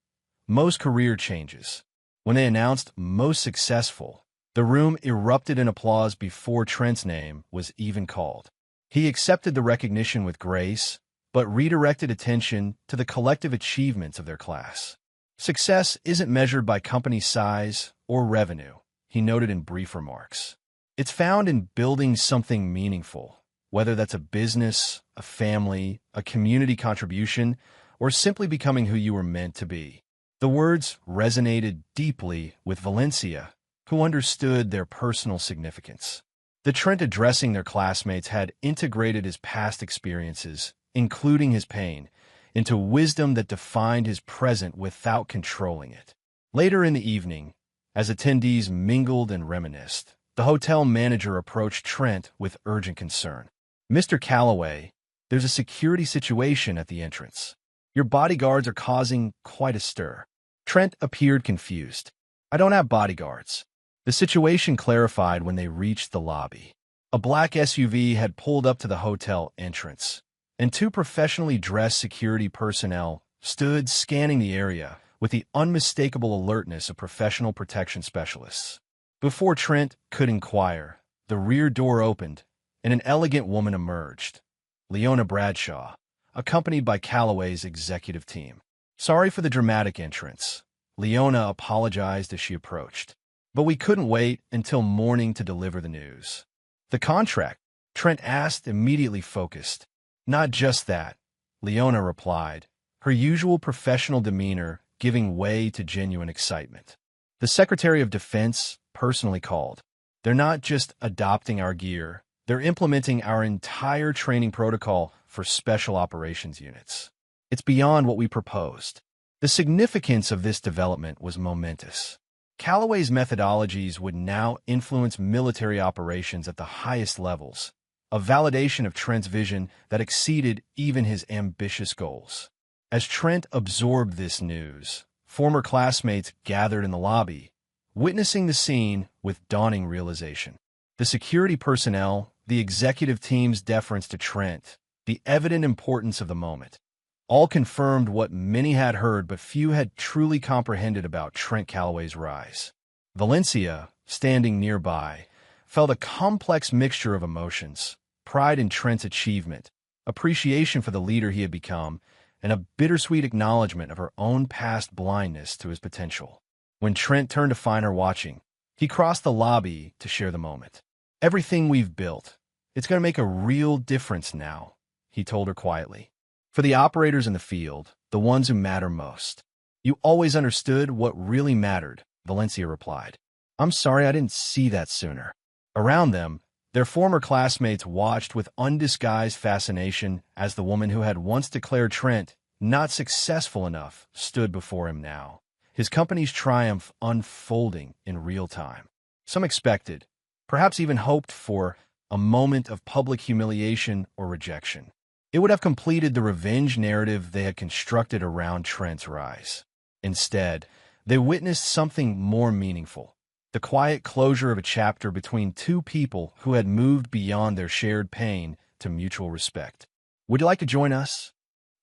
A: most career changes. When they announced most successful, the room erupted in applause before Trent's name was even called. He accepted the recognition with grace, but redirected attention to the collective achievements of their class. "Success isn't measured by company size or revenue," he noted in brief remarks. "It's found in building something meaningful, whether that's a business, a family, a community contribution, or simply becoming who you were meant to be." The words resonated deeply with Valencia, who understood their personal significance. The Trent addressing their classmates had integrated his past experiences, including his pain, into wisdom that defined his present without controlling it. Later in the evening, as attendees mingled and reminisced, the hotel manager approached Trent with urgent concern. "Mr. Calloway, there's a security situation at the entrance. Your bodyguards are causing quite a stir." Trent appeared confused. "I don't have bodyguards." The situation clarified when they reached the lobby. A black SUV had pulled up to the hotel entrance, and two professionally dressed security personnel stood scanning the area with the unmistakable alertness of professional protection specialists. Before Trent could inquire, the rear door opened, and an elegant woman emerged, Leona Bradshaw, accompanied by Calloway's executive team. "Sorry for the dramatic entrance," Leona apologized as she approached. "But we couldn't wait until morning to deliver the news." "The contract?" Trent asked, immediately focused. "Not just that," Leona replied, her usual professional demeanor giving way to genuine excitement. "The Secretary of Defense personally called. They're not just adopting our gear, they're implementing our entire training protocol for special operations units. It's beyond what we proposed." The significance of this development was momentous. Calloway's methodologies would now influence military operations at the highest levels, a validation of Trent's vision that exceeded even his ambitious goals. As Trent absorbed this news, former classmates gathered in the lobby, witnessing the scene with dawning realization. The security personnel, the executive team's deference to Trent, the evident importance of the moment, all confirmed what many had heard but few had truly comprehended about Trent Calloway's rise. Valencia, standing nearby, felt a complex mixture of emotions: pride in Trent's achievement, appreciation for the leader he had become, and a bittersweet acknowledgement of her own past blindness to his potential. When Trent turned to find her watching, he crossed the lobby to share the moment. "Everything we've built, it's going to make a real difference now," he told her quietly. "For the operators in the field, the ones who matter most." "You always understood what really mattered," Valencia replied. "I'm sorry I didn't see that sooner." Around them, their former classmates watched with undisguised fascination as the woman who had once declared Trent not successful enough stood before him now, his company's triumph unfolding in real time. Some expected, perhaps even hoped for, a moment of public humiliation or rejection. It would have completed the revenge narrative they had constructed around Trent's rise. Instead, they witnessed something more meaningful: the quiet closure of a chapter between two people who had moved beyond their shared pain to mutual respect. "Would you like to join us?"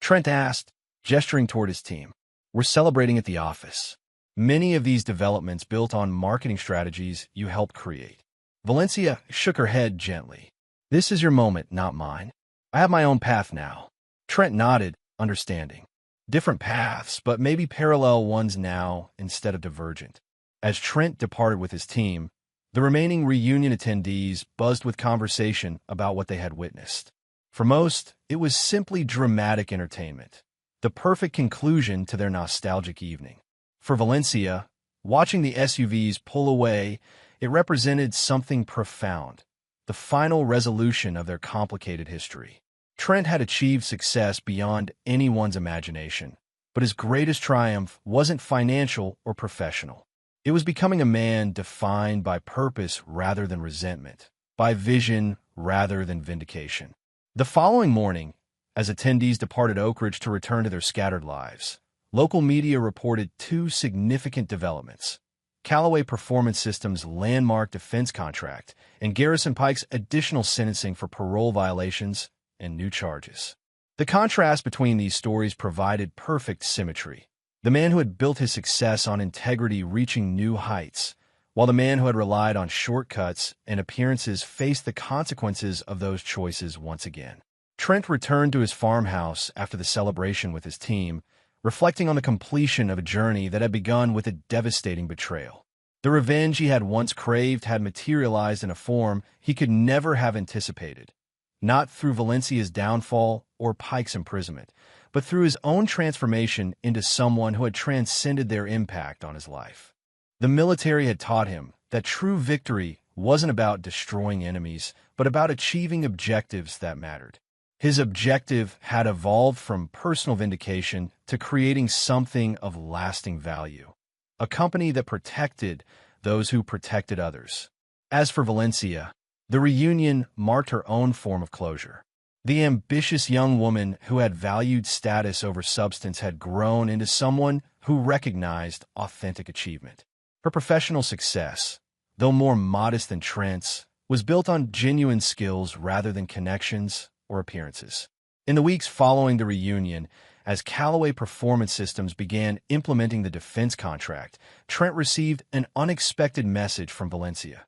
A: Trent asked, gesturing toward his team. "We're celebrating at the office. Many of these developments built on marketing strategies you helped create." Valencia shook her head gently. "This is your moment, not mine. I have my own path now." Trent nodded, understanding. Different paths, but maybe parallel ones now instead of divergent. As Trent departed with his team, the remaining reunion attendees buzzed with conversation about what they had witnessed. For most, it was simply dramatic entertainment, the perfect conclusion to their nostalgic evening. For Valencia, watching the SUVs pull away, it represented something profound: the final resolution of their complicated history. Trent had achieved success beyond anyone's imagination, but his greatest triumph wasn't financial or professional. It was becoming a man defined by purpose rather than resentment, by vision rather than vindication. The following morning, as attendees departed Oak Ridge to return to their scattered lives, local media reported two significant developments: Callaway Performance Systems' landmark defense contract and Garrison Pike's additional sentencing for parole violations and new charges. The contrast between these stories provided perfect symmetry. The man who had built his success on integrity reaching new heights, while the man who had relied on shortcuts and appearances faced the consequences of those choices once again. Trent returned to his farmhouse after the celebration with his team, reflecting on the completion of a journey that had begun with a devastating betrayal. The revenge he had once craved had materialized in a form he could never have anticipated, not through Valencia's downfall or Pike's imprisonment, but through his own transformation into someone who had transcended their impact on his life. The military had taught him that true victory wasn't about destroying enemies, but about achieving objectives that mattered. His objective had evolved from personal vindication to creating something of lasting value, a company that protected those who protected others. As for Valencia, the reunion marked her own form of closure. The ambitious young woman who had valued status over substance had grown into someone who recognized authentic achievement. Her professional success, though more modest than Trent's, was built on genuine skills rather than connections or appearances. In the weeks following the reunion, as Callaway Performance Systems began implementing the defense contract, Trent received an unexpected message from Valencia.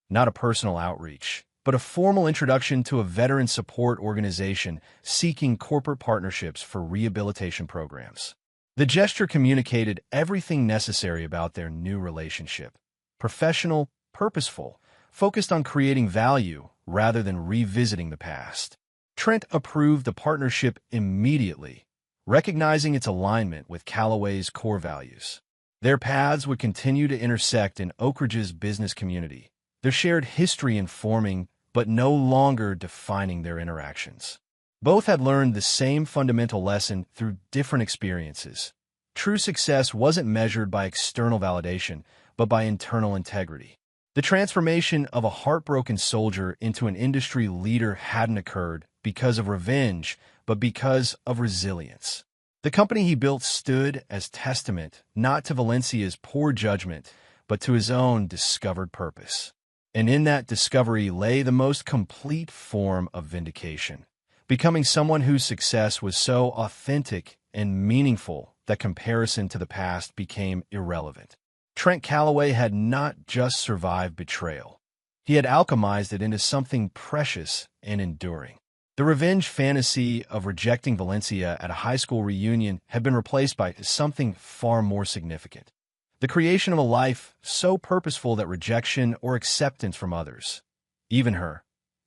A: Not a personal outreach, but a formal introduction to a veteran support organization seeking corporate partnerships for rehabilitation programs. The gesture communicated everything necessary about their new relationship: professional, purposeful, focused on creating value rather than revisiting the past. Trent approved the partnership immediately, recognizing its alignment with Callaway's core values. Their paths would continue to intersect in Oak Ridge's business community, their shared history informing but no longer defining their interactions. Both had learned the same fundamental lesson through different experiences. True success wasn't measured by external validation, but by internal integrity. The transformation of a heartbroken soldier into an industry leader hadn't occurred because of revenge, but because of resilience. The company he built stood as testament not to Valencia's poor judgment, but to his own discovered purpose. And in that discovery lay the most complete form of vindication, becoming someone whose success was so authentic and meaningful that comparison to the past became irrelevant. Trent Callaway had not just survived betrayal. He had alchemized it into something precious and enduring. The revenge fantasy of rejecting Valencia at a high school reunion had been replaced by something far more significant: the creation of a life so purposeful that rejection or acceptance from others, even her,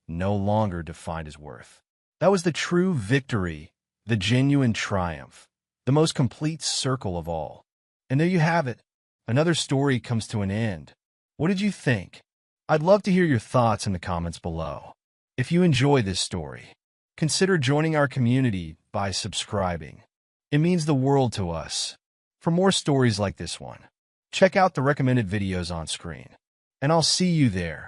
A: no longer defined his worth. That was the true victory, the genuine triumph, the most complete circle of all. And there you have it. Another story comes to an end. What did you think? I'd love to hear your thoughts in the comments below. If you enjoy this story, consider joining our community by subscribing. It means the world to us. For more stories like this one, check out the recommended videos on screen. And I'll see you there.